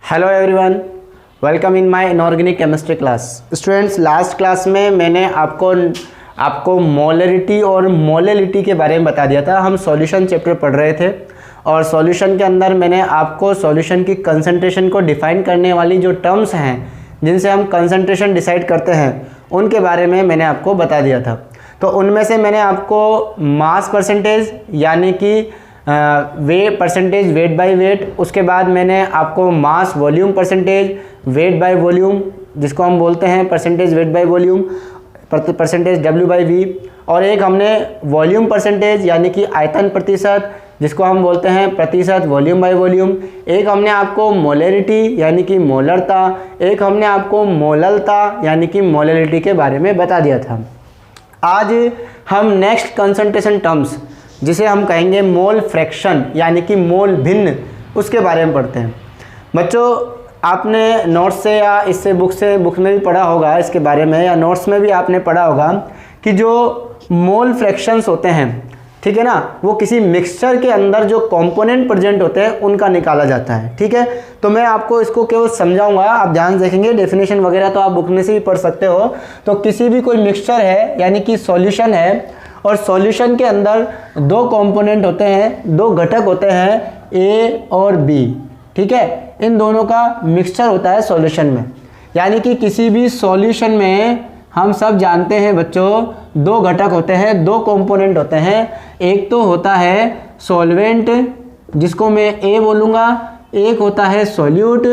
Hello everyone, welcome in my inorganic chemistry class. Students, last class में मैंने आपको molarity और मोलेलिटी के बारे में बता दिया था। हम सॉल्यूशन चैप्टर पढ़ रहे थे और सॉल्यूशन के अंदर मैंने आपको सॉल्यूशन की कंसंट्रेशन को डिफाइन करने वाली जो टर्म्स हैं जिनसे हम कंसंट्रेशन डिसाइड करते हैं उनके बारे में मैंने आपको बता दिया था। तो उनमें से मैंने आपको मास परसेंटेज यानी कि परसेंटेज वेट बाय वेट, उसके बाद मैंने आपको mass volume percentage, weight by volume जिसको हम बोलते हैं percentage weight by volume, percentage W by V, और एक हमने वॉल्यूम परसेंटेज यानी कि आयतन प्रतिशत जिसको हम बोलते हैं प्रतिशत वॉल्यूम बाय वॉल्यूम, एक हमने आपको मोलरिटी यानी कि मोलरता, एक हमने आपको मोललता यानी कि मोलरिटी के बारे में बता दिया था। आज हम नेक्स्ट कंसंट्रेशन टर्म्स जिसे हम कहेंगे मोल फ्रैक्शन यानी कि मोल भिन्न, उसके बारे में पढ़ते हैं। बच्चों, आपने नोट्स से या इससे बुक में भी पढ़ा होगा इसके बारे में, या नोट्स में भी आपने पढ़ा होगा कि जो मोल फ्रैक्शंस होते हैं, ठीक है ना, वो किसी मिक्सचर के अंदर जो कंपोनेंट प्रेजेंट होते हैं उनका निकाला जाता है। ठीक है, तो मैं आपको इसको केवल समझाऊंगा, आप ध्यान देखेंगे। डेफिनेशन वगैरह तो आप बुक में से भी पढ़ सकते हो। तो किसी भी कोई मिक्सचर है यानी कि सॉल्यूशन है और सॉल्यूशन के अंदर दो कंपोनेंट होते हैं, दो घटक होते हैं ए और बी। ठीक है, इन दोनों का मिक्सचर होता है सॉल्यूशन में। यानी कि किसी भी सॉल्यूशन में हम सब जानते हैं बच्चों, दो घटक होते हैं, दो कंपोनेंट होते हैं। एक तो होता है सॉल्वेंट जिसको मैं ए बोलूँगा, एक होता है सॉल्यूट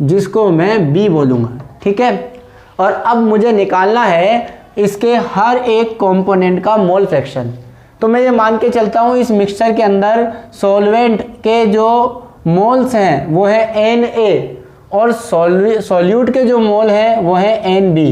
जिसको मैं बी बोलूँगा। ठीक है, और अब मुझे निकालना है इसके हर एक कंपोनेंट का मोल फ्रैक्शन। तो मैं ये मान के चलता हूँ इस मिक्सचर के अंदर सॉल्वेंट के जो मोल्स हैं वो है Na और सॉल्यूट के जो मोल हैं वो है Nb।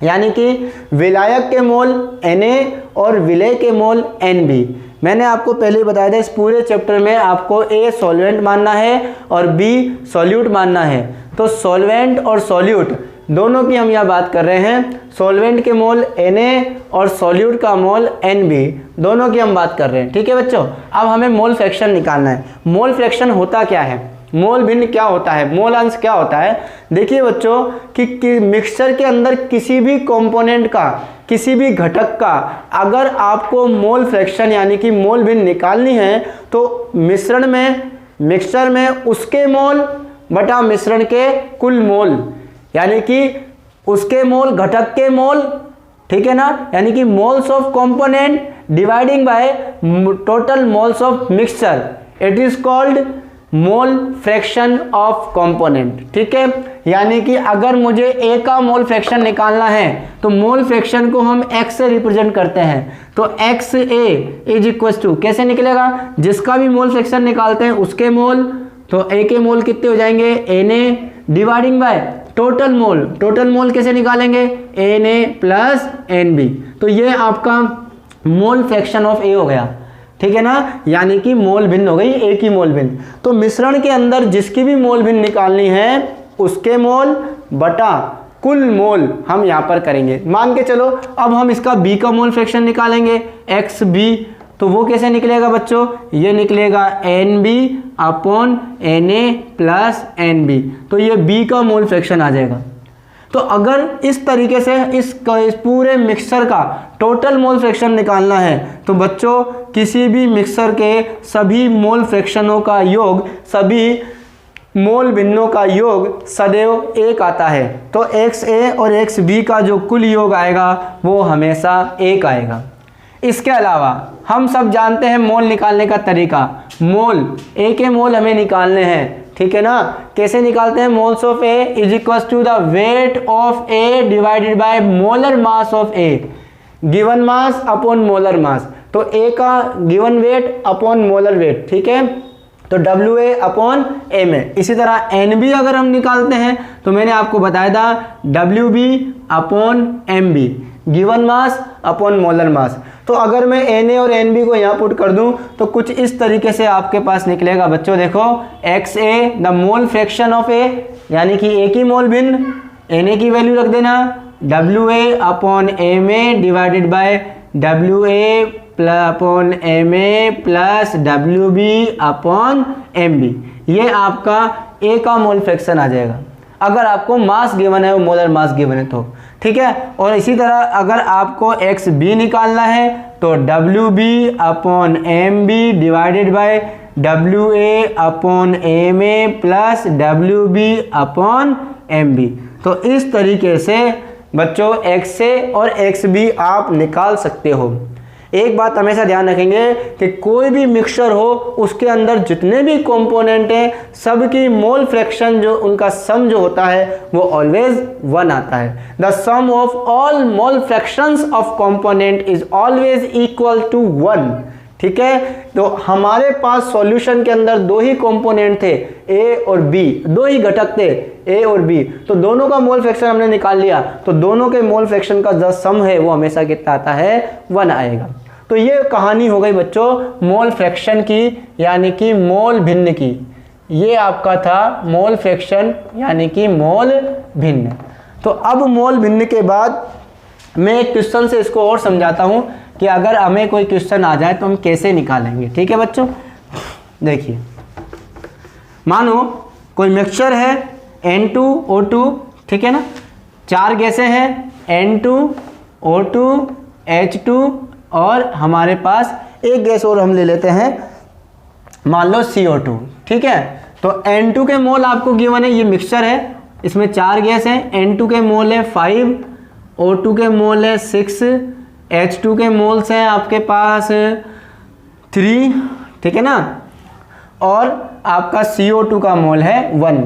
यानी कि विलायक के मोल Na और विलेय के मोल Nb। मैंने आपको पहले ही बताया था इस पूरे चैप्टर में आपको A सॉल्वेंट मानना है और B सॉल्यूट मानना है। तो सॉल्वेंट और सॉल्यूट दोनों की हम यहाँ बात कर रहे हैं। सॉल्वेंट के मोल Na और सॉल्यूट का मोल Nb, दोनों की हम बात कर रहे हैं। ठीक है बच्चों, अब हमें मोल फ्रैक्शन निकालना है। मोल फ्रैक्शन होता क्या है, मोल भिन्न क्या होता है, मोल अंश क्या होता है। देखिए बच्चों कि मिक्सचर के अंदर किसी भी कंपोनेंट का, किसी भी घटक का अगर आपको मोल फ्रैक्शन यानी कि मोल भिन्न निकालनी है तो मिक्सचर में उसके मोल बटा मिश्रण के कुल मोल, यानी कि उसके मोल घटक के मोल, ठीक है ना, यानी कि moles of component dividing by total moles of mixture, it is called mole fraction of component. ठीक है, यानी कि अगर मुझे ए का मोल फ्रैक्शन निकालना है तो मोल फ्रैक्शन को हम एक्स से रिप्रेजेंट करते हैं। तो X A is equal to कैसे निकलेगा, जिसका भी मोल फ्रैक्शन निकालते हैं उसके मोल, तो ए के मोल कितने हो जाएंगे Na dividing by total mole कैसे निकालेंगे Na प्लस Nb। तो ये आपका मोल फ्रैक्शन ऑफ ए हो गया। ठीक है ना, यानी कि मोल भिन्न हो गई, एक ही मोल भिन्न। तो मिश्रण के अंदर जिसकी भी मोल भिन्न निकालनी है उसके मोल बटा कुल मोल हम यहाँ पर करेंगे। मान के चलो अब हम इसका बी का मोल फ्रैक्शन निकालेंगे XB, तो वो कैसे निकलेगा बच्चों, ये निकलेगा Nb upon Na plus Nb। तो ये B का मोल फ्रैक्शन आ जाएगा। तो अगर इस तरीके से इस पूरे मिक्सचर का टोटल मोल फ्रैक्शन निकालना है तो बच्चों किसी भी मिक्सचर के सभी मोल फ्रैक्शनों का योग, सभी मोल भिन्नों का योग सदैव एक आता है। तो XA और XB का जो कुल योग आएगा वो हमेशा एक आएगा। इसके अलावा हम सब जानते हैं मोल निकालने का तरीका। मोल ए के मोल हमें निकालने हैं, ठीक है ना। कैसे निकालते हैं, moles of A is equal to the weight of A divided by molar mass of A, given mass upon molar mass. तो ए का given weight upon molar weight, ठीक है, तो WA अपॉन MA। इसी तरह NB अगर हम निकालते हैं तो मैंने आपको बताया था WB upon MB, given mass upon molar mass. तो अगर मैं Na और Nb को यहाँ पुट कर दूं तो कुछ इस तरीके से आपके पास निकलेगा बच्चों। देखो XA the mole fraction of A, यानी कि एक ही मोल भिन्न, Na की वैल्यू रख देना, WA upon MA divided by WA upon MA plus WB upon MB। ये आपका A का मोल फ्रैक्शन आ जाएगा, अगर आपको मास गिवन है, मोलर मास गिवन है तो, ठीक है। और इसी तरह अगर आपको XB निकालना है तो WB upon MB divided by WA upon MA plus WB upon MB। तो इस तरीके से बच्चों XA और XB आप निकाल सकते हो। एक बात हमेशा ध्यान रखेंगे कि कोई भी मिक्सचर हो उसके अंदर जितने भी कंपोनेंट हैं सबकी मोल फ्रैक्शन जो उनका सम जो होता है वो ऑलवेज 1 आता है। The sum of all mole fractions of component is always equal to 1, ठीक है। तो हमारे पास सॉल्यूशन के अंदर दो ही कंपोनेंट थे A और B, दो ही घटक थे A और B, तो दोनों का मोल फ्रैक्शन हमने निकाल लिया, तो दोनों के मोल फ्रैक्शन का जो सम है वो हमेशा कितना आता है 1 आएगा। तो ये कहानी हो गई बच्चों मोल फ्रैक्शन की, यानी कि मोल भिन्न की। ये आपका था मोल फ्रैक्शन यानी कि मोल भिन्न। तो अब मोल भिन्न के बाद मैं एक क्वेश्चन से इसको और समझाता हूं कि अगर हमें कोई क्वेश्चन आ जाए तो हम कैसे निकालेंगे, ठीक है बच्चों। देखिए, मानो कोई मिक्सचर है N2O2, ठीक है ना, 4 गैसें हैं N2O2 H2 और हमारे पास एक गैस और हम ले लेते हैं, मान लो CO2, ठीक है। तो N2 के मोल आपको गिवन है, ये मिक्सचर है, इसमें 4 गैस हैं, N2 के मोल है 5, O2 के मोल है 6, H2 के मोल्स हैं आपके पास 3, ठीक है ना, और आपका CO2 का मोल है 1।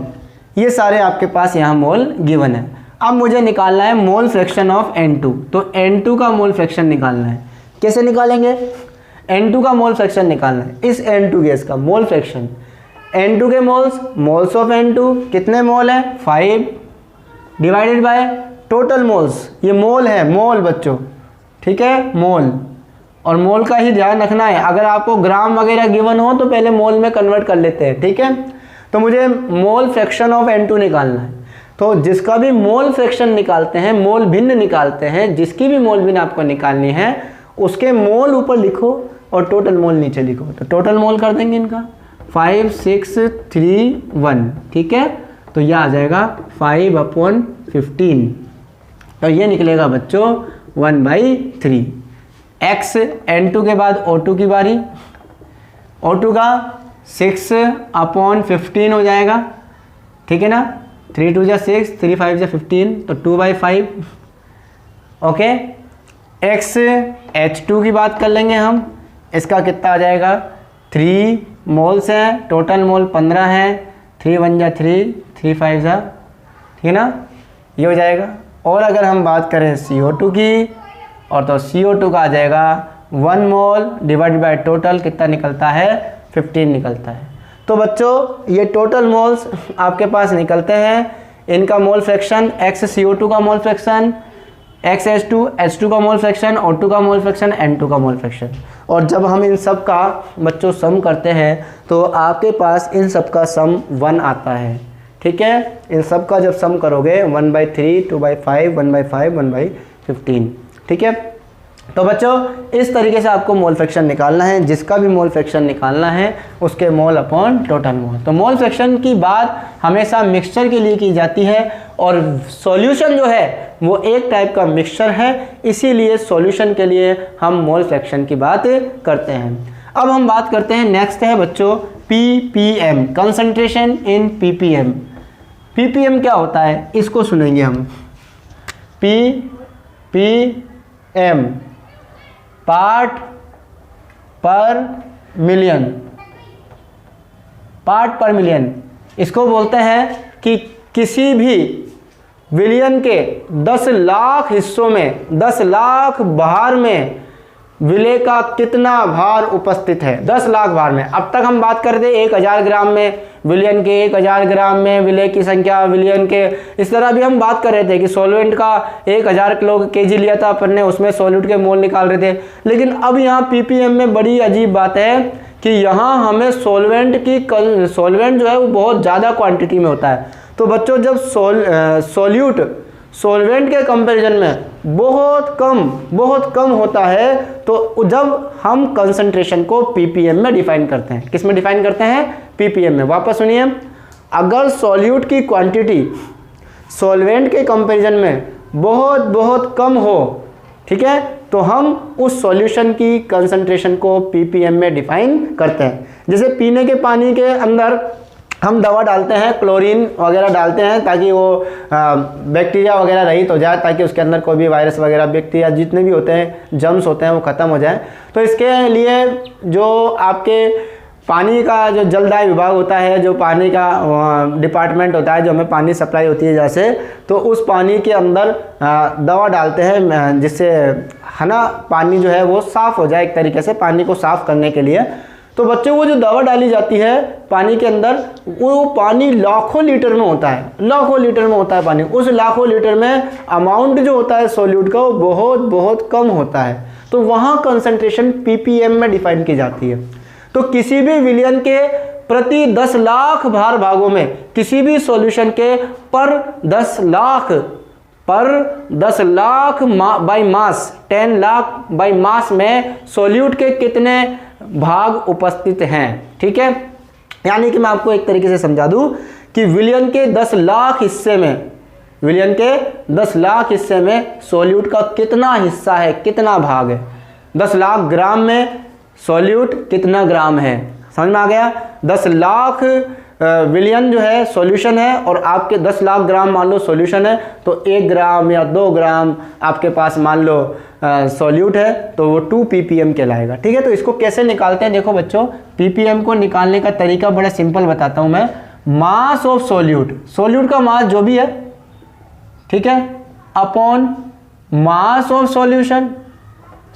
ये सारे आपके पास यहाँ मोल गिवन है। अब मुझे निकालना है मोल फ्रैक्शन ऑफ N2, तो N2 का मोल फ्रैक्शन निकालना है। कैसे निकालेंगे? N2 का मोल फ्रैक्शन निकालना है, इस N2 गैस का मोल फ्रैक्शन। N2 के मोल्स ऑफ N2 कितने मोल है 5 डिवाइडेड बाय टोटल मोल्स, ये मोल है, मोल बच्चों, ठीक है, मोल। और मोल का ही ध्यान रखना है, अगर आपको ग्राम वगैरह गिवन हो तो पहले मोल में कन्वर्ट कर लेते हैं, ठीक है। तो मुझे मोल फ्रैक्शन ऑफ N2 निकालना है, तो जिसका भी मोल फ्रैक्शन निकालते हैं, मोल भिन्न निकालते हैं, जिसकी भी मोल भिन्न आपको निकालनी है उसके मोल ऊपर लिखो और टोटल मोल नीचे लिखो। तो टोटल मोल कर देंगे इनका 5, 6, 3, 1, ठीक है। तो यह आ जाएगा 5/15, तो ये निकलेगा बच्चों 1/3। X N2 के बाद O2 की बारी, O2 का 6/15 हो जाएगा, ठीक है ना, 3 2 6, 3 5 15, तो 2/5, ओके। X H2 की बात कर लेंगे हम, इसका कितना आ जाएगा 3 मोल्स हैं, टोटल मोल 15 हैं, 3 1 3, 3 5 ठीक है ना, ये हो जाएगा। और अगर हम बात करें CO2 की, और तो CO2 का आ जाएगा 1 मोल डिवाइड बाय टोटल कितना निकलता है 15 निकलता है। तो बच्चों ये टोटल मोल्स आपके पास निकलते हैं, इनका मोल फ्रैक्शन X CO2 का मोल फ्रैक्शन, X H2 का मोल फ्रैक्शन, O2 का मोल फ्रैक्शन, N2 का मोल फ्रैक्शन। और जब हम इन सब का बच्चों सम करते हैं तो आपके पास इन सब का सम 1 आता है, ठीक है। इन सब का जब सम करोगे 1/3, 2/5, 1/5, 1/15, ठीक है। तो बच्चों इस तरीके से आपको मोल फ्रैक्शन निकालना है, जिसका भी मोल फ्रैक्शन निकालना है उसके मोल अपॉन टोटल मोल। तो मोल फ्रैक्शन की बात हमेशा मिक्सचर के लिए की जाती है, और सॉल्यूशन जो है वो एक टाइप का मिक्सचर है, इसीलिए सॉल्यूशन के लिए हम मोल फ्रैक्शन की बात करते हैं। अब हम बात करते हैं, नेक्स्ट है बच्चों ppm, concentration in ppm। ppm क्या होता है इसको सुनेंगे हम। ppm पार्ट पर मिलियन, पार्ट पर मिलियन, इसको बोलते हैं कि किसी भी विलियन के 10 लाख हिस्सों में, 10 लाख भार में विलेय का कितना भार उपस्थित है, 10 लाख भार में। अब तक हम बात कर रहे थे 1000 ग्राम में विलियन के, 1000 ग्राम में विलेय की संख्या विलियन के, इस तरह भी हम बात कर रहे थे कि सॉल्वेंट का 1000 किलो केजी लिया था अपन ने, उसमें सॉल्यूट के मोल निकाल रहे थे। लेकिन अब यहाँ ppm में बड़ी अजीब बात है कि यहाँ हमें सॉल्वेंट जो है वो बहुत ज़्यादा क्वांटिटी में होता है। तो बच्चों जब सॉल्यूट सॉल्वेंट के कंपैरिजन में बहुत कम होता है, तो जब हम कंसंट्रेशन को ppm में डिफाइन करते हैं, किस में डिफाइन करते हैं ppm में। वापस सुनिए, अगर सॉल्यूट की क्वांटिटी सॉल्वेंट के कंपैरिजन में बहुत बहुत कम हो, ठीक है, तो हम उस सॉल्यूशन की कंसंट्रेशन को ppm में डिफाइन करते हैं। जैसे पीने के पानी के अंदर हम दवा डालते हैं, क्लोरीन वगैरह डालते हैं ताकि वो बैक्टीरिया वगैरह रहित हो जाए, ताकि उसके अंदर कोई भी वायरस वगैरह बैक्टीरिया जितने भी होते हैं, जर्म्स होते हैं, वो ख़त्म हो जाए। तो इसके लिए जो आपके पानी का जो जलदाय विभाग होता है, जो पानी का डिपार्टमेंट होता है, जो हमें पानी सप्लाई होती है जैसे, तो उस पानी के अंदर दवा डालते हैं जिससे है ना पानी जो है वो साफ़ हो जाए, एक तरीके से पानी को साफ़ करने के लिए। तो बच्चों वो जो दवा डाली जाती है पानी के अंदर, वो पानी लाखों लीटर में होता है, लाखों लीटर में होता है पानी। उस लाखों लीटर में अमाउंट जो होता है सॉल्यूट का वो बहुत बहुत कम होता है। तो वहाँ कंसंट्रेशन ppm में डिफाइन की जाती है। तो किसी भी विलयन के प्रति 10 लाख भार भागों में, किसी भी सॉल्यूशन के पर 10 lakh by mass, 10 lakh by mass में सॉल्यूट के कितने भाग उपस्थित हैं, ठीक है। यानी कि मैं आपको एक तरीके से समझा दूं कि विलयन के 10 लाख हिस्से में, विलयन के 10 लाख हिस्से में सॉल्यूट का कितना हिस्सा है, कितना भाग है। 10 लाख ग्राम में सॉल्यूट कितना ग्राम है, समझ में आ गया। 10 लाख विलियन जो है सॉल्यूशन है और आपके 10 लाख ग्राम मान लो सॉल्यूशन है, तो 1 ग्राम या 2 ग्राम आपके पास मान लो सॉल्यूट है, तो वो 2 ppm कहलाएगा, ठीक है। तो इसको कैसे निकालते हैं, देखो बच्चों, ppm को निकालने का तरीका बड़ा सिंपल बताता हूँ मैं। मास ऑफ सॉल्यूट, सॉल्यूट का मास जो भी है, ठीक है, upon mass of solution,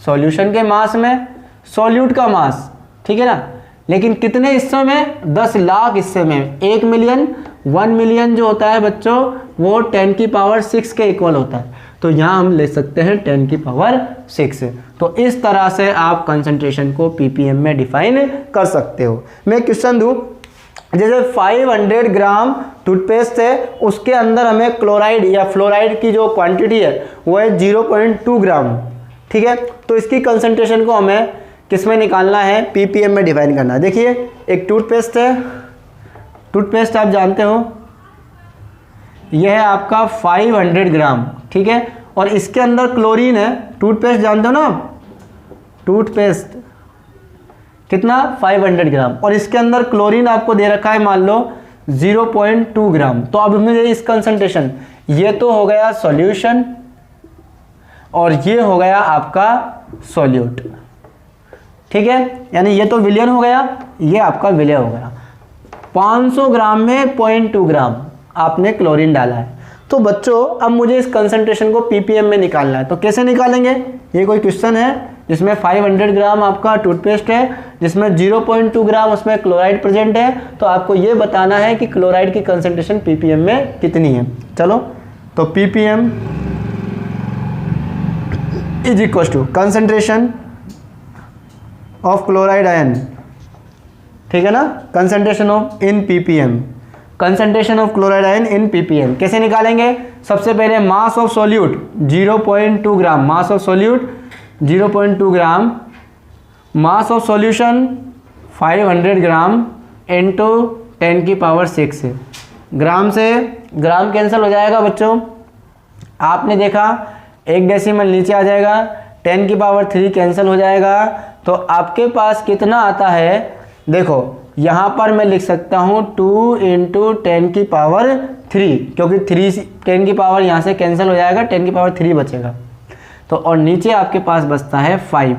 solution के मास में सॉल्यूट का मास, ठीक है ना। लेकिन कितने हिस्सों में, 10 लाख हिस्से में। 1 मिलियन, 1 मिलियन जो होता है बच्चों वो 10 की पावर 6 के इक्वल होता है। तो यहाँ हम ले सकते हैं 10 की पावर 6। तो इस तरह से आप कंसंट्रेशन को ppm में डिफाइन कर सकते हो। मैं क्वेश्चन दूँ, जैसे 500 ग्राम टूथपेस्ट है, उसके अंदर हमें क्लोराइड या फ्लोराइड की जो क्वांटिटी है वो है 0.2 ग्राम, ठीक है। तो इसकी कंसंट्रेशन को हमें किस में निकालना है, ppm में डिफाइन करना है। देखिए एक टूथपेस्ट है, टूथपेस्ट आप जानते हो यह है आपका 500 ग्राम, ठीक है, और इसके अंदर क्लोरीन है। टूथपेस्ट जानते हो ना, टूथपेस्ट कितना 500 ग्राम, और इसके अंदर क्लोरीन आपको दे रखा है मान लो 0.2 ग्राम। तो अब मुझे इस कंसंट्रेशन, ये तो हो गया सॉल्यूशन और ये हो गया आपका सॉल्यूट, ठीक है, यानी ये तो विलियन हो गया, ये आपका विलय हो गया। 500 ग्राम में 0.2 ग्राम आपने क्लोरीन डाला है। तो बच्चों अब मुझे इस कंसंट्रेशन को ppm में निकालना है, तो कैसे निकालेंगे। ये कोई क्वेश्चन है जिसमें 500 ग्राम आपका टूथपेस्ट है, जिसमें 0.2 ग्राम उसमें क्लोराइड प्रेजेंट है, तो आपको ये बताना है कि क्लोराइड की कंसंट्रेशन ppm में कितनी है। चलो, तो ppm is equal to concentration of chloride ion, ठीक है ना, concentration of in ppm, concentration of chloride ion in ppm। कैसे निकालेंगे, सबसे पहले mass of solute 0.2 gram, mass of solute 0.2 gram, mass of solution 500 gram into 10 की power 6। ग्राम से gram cancel हो जाएगा बच्चों, आपने देखा 1 डेसिमल नीचे आ जाएगा, 10 की पावर 3 कैंसिल हो जाएगा, तो आपके पास कितना आता है। देखो यहाँ पर मैं लिख सकता हूँ 2 इंटू 10 की पावर 3, क्योंकि 10 की पावर यहाँ से कैंसिल हो जाएगा, 10 की पावर 3 बचेगा, तो और नीचे आपके पास बचता है 5।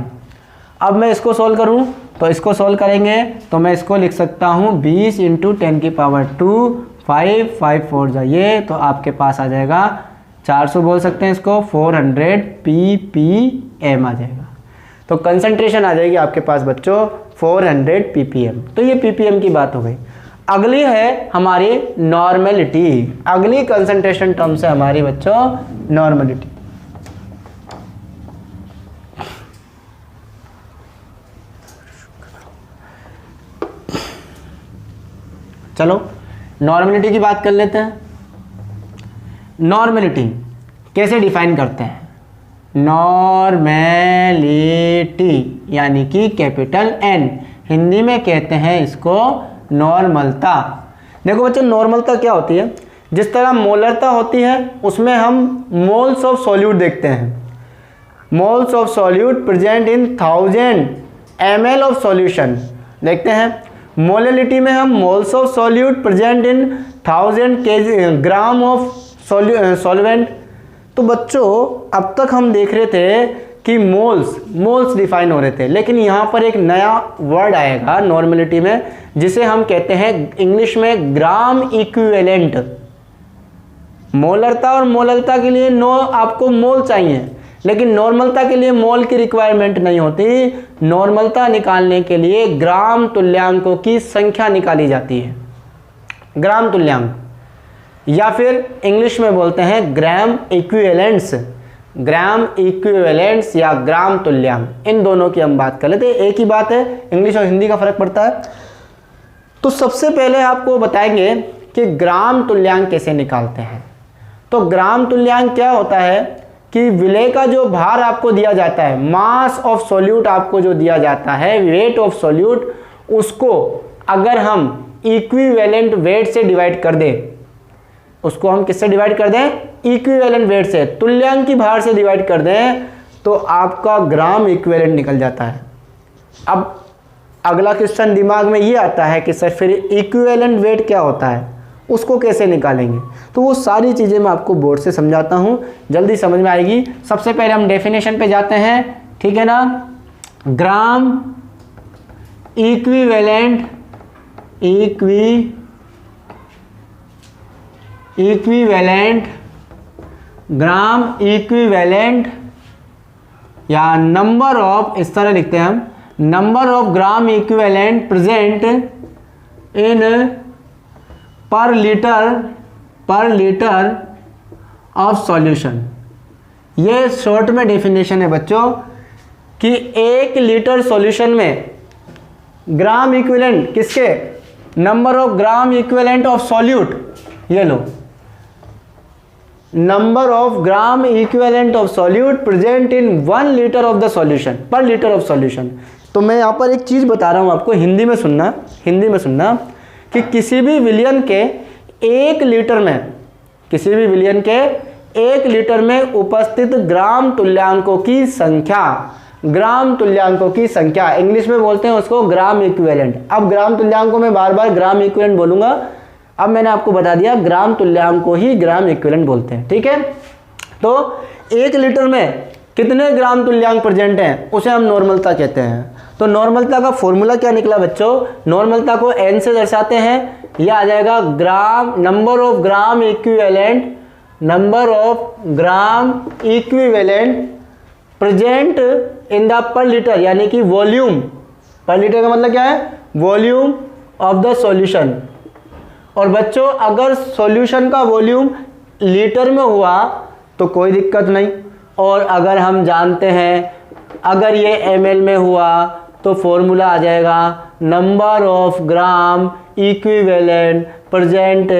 अब मैं इसको सोल्व करूँ, तो इसको सोल्व करेंगे तो मैं इसको लिख सकता हूँ 20 इंटू 10 की पावर 2, 5 5 4 जाइए, तो आपके पास आ जाएगा 400 बोल सकते हैं इसको, 400 ppm आ जाएगा। तो कंसंट्रेशन आ जाएगी आपके पास बच्चों 400 ppm। तो ये ppm की बात हो गई। अगली है हमारी नॉर्मेलिटी, अगली कंसंट्रेशन टर्म से हमारी बच्चों नॉर्मेलिटी। चलो नॉर्मेलिटी की बात कर लेते हैं। नॉर्मेलिटी कैसे डिफाइन करते हैं, नॉर्मेलिटी यानी कि कैपिटल N, हिंदी में कहते हैं इसको नॉर्मलता। देखो बच्चों, नॉर्मलता क्या होती है, जिस तरह मोलरता होती है उसमें हम मोल्स ऑफ सॉल्यूट देखते हैं, moles of solute present in 1000 ml of solution देखते हैं। मोलरिटी में हम moles of solute present in 1000 gram of solvent. तो बच्चों अब तक हम देख रहे थे कि मोल्स डिफाइन हो रहे थे, लेकिन यहाँ पर एक नया वर्ड आएगा नॉर्मलिटी में, जिसे हम कहते हैं इंग्लिश में ग्राम इक्विवेलेंट। मोलरता और मोललता के लिए आपको मोल चाहिए, लेकिन नॉर्मलता के लिए मोल की रिक्वायरमेंट नहीं होती। नॉर्मलता निकालने के लिए ग्राम तुल्यांकों की संख्या निकाली जाती है, ग्राम तुल्यांक, या फिर इंग्लिश में बोलते हैं ग्राम इक्विवेलेंट्स, ग्राम इक्विवेलेंट्स या ग्राम तुल्यांक। इन दोनों की हम बात कर लेते हैं, एक ही बात है, इंग्लिश और हिंदी का फर्क पड़ता है। तो सबसे पहले आपको बताएंगे कि ग्राम तुल्यांक कैसे निकालते हैं। तो ग्राम तुल्यांक क्या होता है कि विलेय का जो भार आपको दिया जाता है, मास ऑफ सॉल्यूट आपको जो दिया जाता है, वेट ऑफ सॉल्यूट, उसको अगर हम इक्विवेलेंट वेट से डिवाइड कर दें, उसको हम किससे डिवाइड कर दें, इक्विवेलेंट वेट से, तुल्यांक की भार से डिवाइड कर दें, तो आपका ग्राम इक्विवेलेंट निकल जाता है। अब अगला क्वेश्चन दिमाग में ये आता है कि सर फिर इक्विवेलेंट वेट क्या होता है, उसको कैसे निकालेंगे। तो वो सारी चीज़ें मैं आपको बोर्ड से समझाता हूँ, जल्दी समझ में आएगी। सबसे पहले हम डेफिनेशन पे जाते हैं, ठीक है ना। ग्राम इक्विवेलेंट ग्राम इक्विवेलेंट या नंबर ऑफ, इस तरह लिखते हैं हम, number of gram equivalent present in per litre of solution. ये शॉर्ट में डेफिनेशन है बच्चों कि 1 लीटर सॉल्यूशन में ग्राम इक्विवेलेंट किसके, number of gram equivalent of solute, ये लो, number of gram equivalent of solute present in 1 litre of the solution, per litre of solution. तो मैं यहाँ पर एक चीज़ बता रहा हूँ आपको, हिंदी में सुनना कि किसी भी विलियन के 1 लीटर में, किसी भी विलियन के 1 लीटर में उपस्थित ग्राम तुल्यांकों की संख्या, ग्राम तुल्यांकों की संख्या, इंग्लिश में बोलते हैं उसको ग्राम इक्विवेलेंट। अब ग्राम तुल्यांकों में बार बार ग्राम इक्विवेलेंट बोलूंगा, अब मैंने आपको बता दिया ग्राम तुल्यांकों ही ग्राम इक्विवेलेंट बोलते हैं, ठीक है। तो 1 लीटर में कितने ग्राम तुल्यांक प्रेजेंट हैं, उसे हम नॉर्मलता कहते हैं। तो नॉर्मलता का फॉर्मूला क्या निकला बच्चों, नॉर्मलता को n से दर्शाते हैं, यह आ जाएगा gram, number of gram equivalent, number of gram equivalent present in the per litre, यानी कि वॉल्यूम, पर लीटर का मतलब क्या है, वॉल्यूम ऑफ द सॉल्यूशन। और बच्चों अगर सॉल्यूशन का वॉल्यूम लीटर में हुआ तो कोई दिक्कत नहीं, और अगर हम जानते हैं अगर ये ml में हुआ तो फॉर्मूला आ जाएगा number of gram equivalent present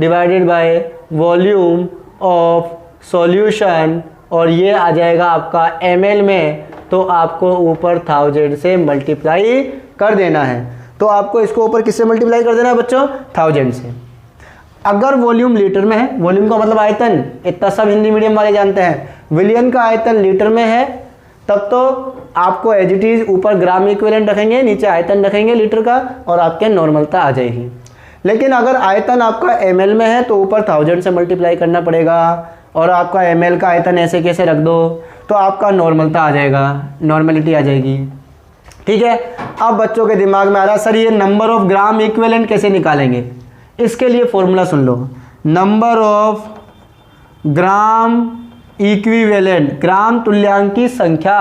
divided by volume of solution, और ये आ जाएगा आपका ml में, तो आपको ऊपर 1000 से मल्टीप्लाई कर देना है। तो आपको इसको ऊपर किससे मल्टीप्लाई कर देना है बच्चों, 1000 से। अगर वॉल्यूम लीटर में है, वॉल्यूम का मतलब आयतन, इतना सब हिंदी मीडियम वाले जानते हैं, विलियन का आयतन लीटर में है, तब तो आपको एज इट इज ऊपर ग्राम इक्विवेलेंट रखेंगे, नीचे आयतन रखेंगे लीटर का, और आपके नॉर्मलता आ जाएगी। लेकिन अगर आयतन आपका ml में है तो ऊपर 1000 से मल्टीप्लाई करना पड़ेगा, और आपका ml का आयतन ऐसे कैसे रख दो तो आपका नॉर्मलता आ जाएगा, नॉर्मलिटी आ जाएगी, ठीक है। अब बच्चों के दिमाग में आ रहा सर ये नंबर ऑफ ग्राम इक्विवेलेंट कैसे निकालेंगे, इसके लिए फॉर्मूला सुन लो, number of gram equivalent, gram तुल्यांक की संख्या,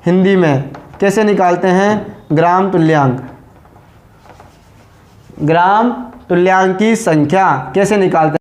हिंदी में कैसे निकालते हैं, ग्राम तुल्यांक, ग्राम तुल्यांक की संख्या कैसे निकालते हैं।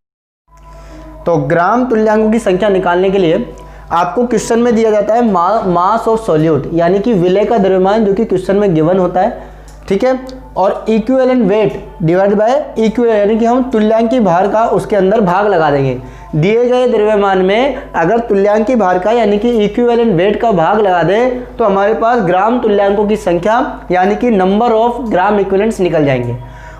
तो ग्राम तुल्यांकों की संख्या निकालने के लिए आपको क्वेश्चन में दिया जाता है मास ऑफ सॉल्यूट, यानी कि विलेय का द्रव्यमान जो कि क्वेश्चन में गिवन होता है, ठीक है, और equivalent weight divide by equivalent, यानी कि हम तुल्यांक की भार का उसके अंदर भाग लगा देंगे। दिए गए द्रव्यमान में अगर तुल्यांक की भार का यानी कि इक्विवेलेंट वेट का भाग लगा दें तो हमारे पास ग्राम तुल्यांकों की संख्या यानी कि नंबर ऑफ ग्राम इक्विवेलेंट्स निकल जाएंगे।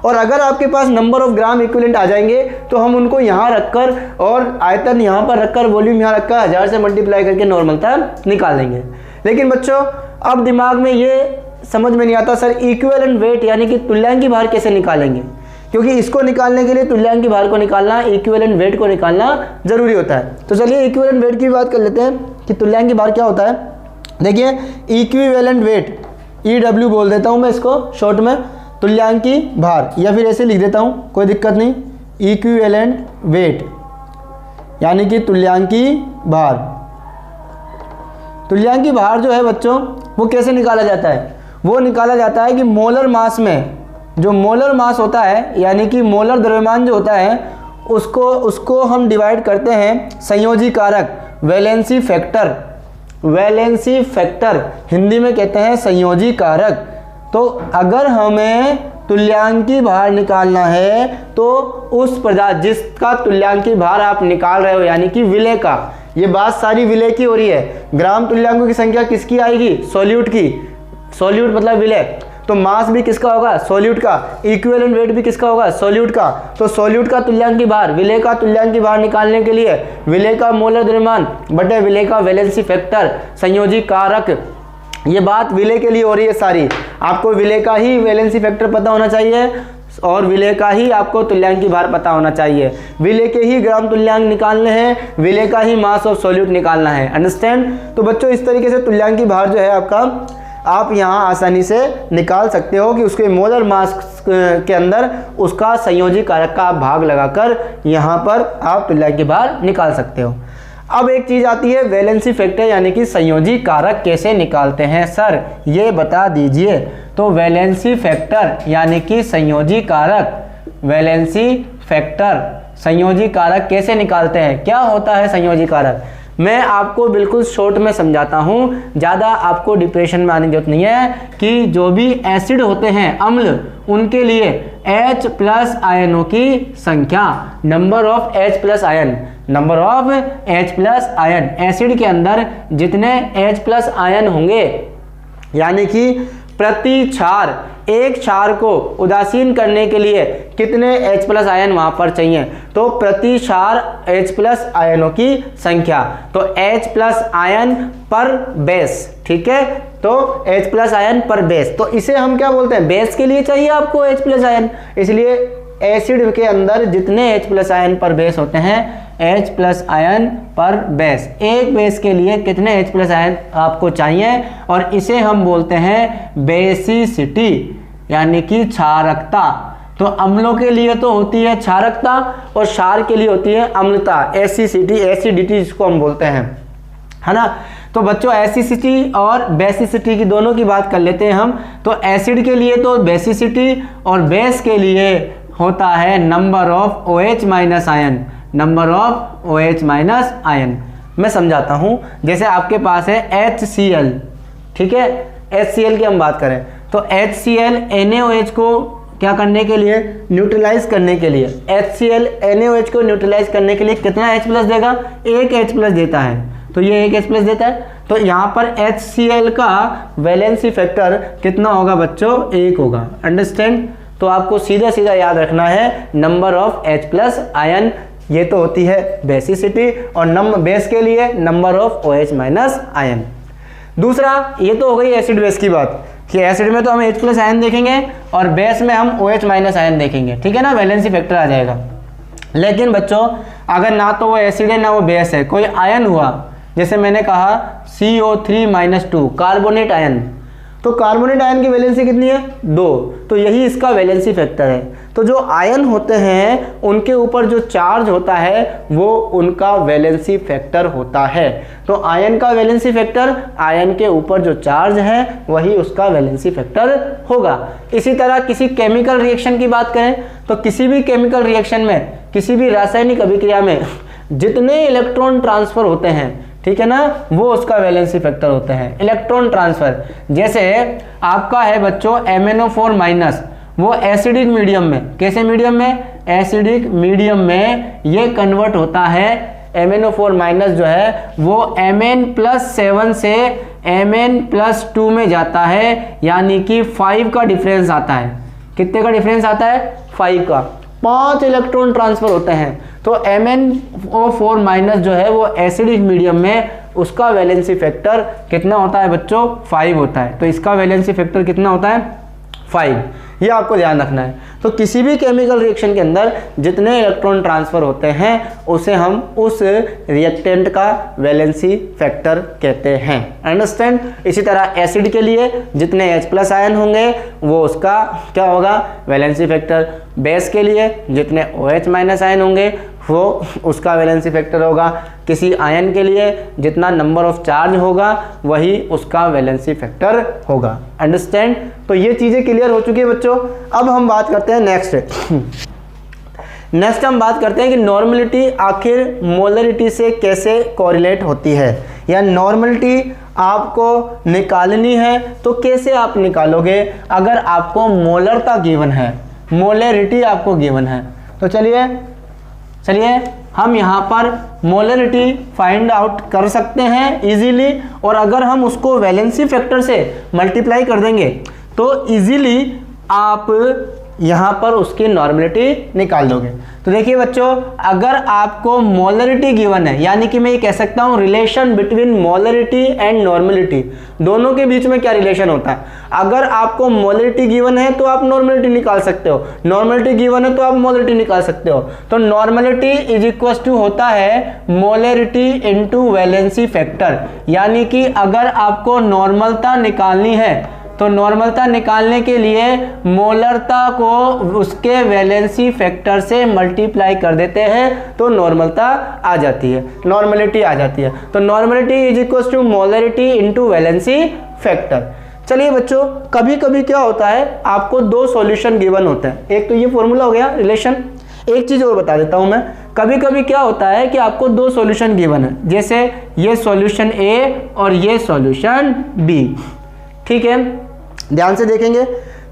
और अगर आपके पास नंबर ऑफ ग्राम इक्विवेलेंट आ जाएंगे तो हम उनको यहाँ रखकर और आयतन यहाँ पर रखकर वॉल्यूम यहाँ रखकर 1000 से मल्टीप्लाई करके नॉर्मलता निकाल लेंगे। लेकिन बच्चों अब दिमाग में ये समझ में नहीं आता सर इक्विवेलेंट वेट यानी कि तुल्यांकी भार कैसे निकालेंगे, क्योंकि इसको निकालने के लिए तुल्यांकी भार को निकालना, इक्विवेलेंट वेट को निकालना जरूरी होता है। तो चलिए इक्विवेलेंट वेट की बात कर लेते हैं कि तुल्यांकी भार क्या होता है। देखिए इक्विवेलेंट वेट EW बोल देता हूं मैं इसको शॉर्ट में, तुल्यांकी भार, या फिर ऐसे लिख देता हूं, कोई दिक्कत नहीं। इक्विवेलेंट वेट यानी कि तुल्यांकी भार। तुल्यांकी भार जो है बच्चों वो कैसे निकाला जाता है, वो निकाला जाता है कि मोलर मास में, जो मोलर मास होता है यानी कि मोलर द्रव्यमान जो होता है उसको हम डिवाइड करते हैं संयोजी कारक, valency factor. Valency factor Hindi में कहते हैं संयोजी कारक। तो अगर हमें तुल्यांकी भार निकालना है तो उस पदार्थ जिसका तुल्यांकी भार आप निकाल रहे हो यानी कि विलय का, ये बात सारी विलय की हो रही है। ग्राम तुल्यांकों की संख्या किसकी आएगी, सॉल्यूट की, सॉल्यूट मतलब विलय, तो मास भी किसका होगा, सॉल्यूट का, इक्विवेलेंट वेट भी किसका होगा, सॉल्यूट का। तो सॉल्यूट का तुल्यांकी भार, विलय का तुल्यांकी भार निकालने के लिए विलय का मोलर द्रव्यमान बटे विलय का वैलेंसी फैक्टर संयोजी कारक, ये बात विलय के लिए हो रही है सारी। आपको विलय का ही वैलेंसी फैक्टर पता होना चाहिए और विलय का ही आपको तुल्यांकी भार पता होना चाहिए। विलय के ही ग्राम तुल्यांक निकालने हैं, विलय का ही मास ऑफ सॉल्यूट निकालना है। अंडरस्टैंड। तो बच्चों इस तरीके से तुल्यांकी भार जो है आपका आप यहाँ आसानी से निकाल सकते हो कि उसके मोलर मास के अंदर उसका संयोजी कारक का आप भाग लगाकर यहाँ पर आप तुल्यांकी भार निकाल सकते हो। अब एक चीज़ आती है वैलेंसी फैक्टर यानी कि संयोजी कारक कैसे निकालते हैं सर, ये बता दीजिए। तो वैलेंसी फैक्टर यानी कि संयोजी कारक, वैलेंसी फैक्टर संयोजी कारक कैसे निकालते हैं, क्या होता है संयोजी कारक, मैं आपको बिल्कुल शॉर्ट में समझाता हूँ, ज़्यादा आपको डिप्रेशन में आने की जरूरत नहीं है। कि जो भी एसिड होते हैं अम्ल, उनके लिए H प्लस आयनों की संख्या, number of H plus ion, number of H plus ion, acid के अंदर जितने H प्लस आयन होंगे यानी कि प्रति क्षार, एक क्षार को उदासीन करने के लिए कितने H प्लस आयन वहां पर चाहिए, तो प्रति क्षार H प्लस आयनों की संख्या, तो H प्लस आयन पर बेस, ठीक है, तो H प्लस आयन पर बेस, तो इसे हम क्या बोलते हैं, बेस के लिए चाहिए आपको H प्लस आयन, इसलिए एसिड के अंदर जितने H प्लस आयन पर बेस होते हैं H प्लस आयन पर बेस, एक बेस के लिए कितने H प्लस आयन आपको चाहिए, और इसे हम बोलते हैं बेसिसिटी यानी कि क्षारकता। तो अम्लों के लिए तो होती है क्षारकता और क्षार के लिए होती है अम्लता, एसिसिटी, एसिडिटी जिसको हम बोलते हैं, है ना। तो बच्चों एसिसिटी और बेसिसिटी की दोनों की बात कर लेते हैं हम। तो एसिड के लिए तो बेसिसिटी और बेस के लिए होता है number of OH minus ion, number of OH minus ion. मैं समझाता हूँ, जैसे आपके पास है HCl, ठीक है, HCl की हम बात करें तो HCl NaOH को क्या करने के लिए, न्यूट्रलाइज करने के लिए, HCl NaOH को न्यूट्रलाइज करने के लिए कितना H प्लस देगा, एक H प्लस देता है, तो ये एक H प्लस देता है, तो यहाँ पर HCl का वैलेंसी फैक्टर कितना होगा बच्चों, 1 होगा। अंडरस्टैंड। तो आपको सीधा सीधा याद रखना है number of H plus ion, ये तो होती है बेसिसिटी, और बेस के लिए number of OH minus ion. दूसरा, ये तो हो गई एसिड बेस की बात कि एसिड में तो हम H प्लस आयन देखेंगे और बेस में हम OH माइनस आयन देखेंगे, ठीक है ना, वैलेंसी फैक्टर आ जाएगा। लेकिन बच्चों अगर ना तो वो एसिड है ना वो बेस है, कोई आयन हुआ, जैसे मैंने कहा CO3-2 कार्बोनेट आयन, तो कार्बोनेट आयन की वैलेंसी कितनी है, 2, तो यही इसका वैलेंसी फैक्टर है। तो जो आयन होते हैं उनके ऊपर जो चार्ज होता है वो उनका वैलेंसी फैक्टर होता है। तो आयन का वैलेंसी फैक्टर, आयन के ऊपर जो चार्ज है वही उसका वैलेंसी फैक्टर होगा। इसी तरह किसी केमिकल रिएक्शन की बात करें तो किसी भी केमिकल रिएक्शन में, किसी भी रासायनिक अभिक्रिया में जितने इलेक्ट्रॉन ट्रांसफर होते हैं, ठीक है ना, वो उसका वैलेंसी फैक्टर होते हैं। इलेक्ट्रॉन ट्रांसफर, जैसे आपका है बच्चों MnO4-, वो एसिडिक मीडियम में, कैसे मीडियम में, एसिडिक मीडियम में ये कन्वर्ट होता है, MnO4- जो है वो Mn+7 से Mn+2 में जाता है, यानी कि 5 का डिफरेंस आता है। कितने का डिफरेंस आता है? 5 का। 5 इलेक्ट्रॉन ट्रांसफर होते हैं। तो MnO4 माइनस जो है वो एसिडिक मीडियम में उसका वैलेंसी फैक्टर कितना होता है बच्चों? 5 होता है। तो इसका वैलेंसी फैक्टर कितना होता है? 5। ये आपको ध्यान रखना है। तो किसी भी केमिकल रिएक्शन के अंदर जितने इलेक्ट्रॉन ट्रांसफर होते हैं उसे हम उस रिएक्टेंट का वैलेंसी फैक्टर कहते हैं। अंडरस्टैंड? इसी तरह एसिड के लिए जितने H+ आयन होंगे वो उसका क्या होगा? Valency factor. बेस के लिए जितने OH- आयन होंगे वो उसका वैलेंसी फैक्टर होगा। किसी आयन के लिए जितना नंबर ऑफ चार्ज होगा वही उसका वैलेंसी फैक्टर होगा। अंडरस्टैंड? तो ये चीज़ें क्लियर हो चुकी है बच्चों। अब हम बात करते हैं नेक्स्ट हम बात करते हैं कि नॉर्मलिटी आखिर मोलरिटी से कैसे कोरिलेट होती है, या नॉर्मलिटी आपको निकालनी है तो कैसे आप निकालोगे अगर आपको मोलरता गिवन है, मोलरिटी आपको गिवन है। तो चलिए हम यहाँ पर मोलरिटी फाइंड आउट कर सकते हैं इजीली, और अगर हम उसको वैलेंसी फैक्टर से मल्टीप्लाई कर देंगे तो इजीली आप यहाँ पर उसकी नॉर्मलिटी निकाल दोगे। तो देखिए बच्चों, अगर आपको मोलरिटी गिवन है, यानी कि मैं ये कह सकता हूँ relation between molarity and normality, दोनों के बीच में क्या रिलेशन होता है। अगर आपको मोलरिटी गिवन है तो आप नॉर्मलिटी निकाल सकते हो, नॉर्मलिटी गिवन है तो आप मोलरिटी निकाल सकते हो। तो नॉर्मलिटी इज इक्वल टू होता है मोलरिटी इंटू वैलेंसी फैक्टर, यानी कि अगर आपको नॉर्मलता निकालनी है तो नॉर्मलता निकालने के लिए मोलरता को उसके वैलेंसी फैक्टर से मल्टीप्लाई कर देते हैं तो नॉर्मलता आ जाती है, नॉर्मलिटी आ जाती है। तो normality is equal to molarity into valency factor. चलिए बच्चों, कभी कभी क्या होता है, आपको 2 सॉल्यूशन गिवन होते हैं। एक तो ये फॉर्मूला हो गया रिलेशन। एक चीज़ और बता देता हूँ मैं, कभी कभी क्या होता है कि आपको 2 सॉल्यूशन गिवन है, जैसे ये सॉल्यूशन A और ये सॉल्यूशन B। ठीक है, ध्यान से देखेंगे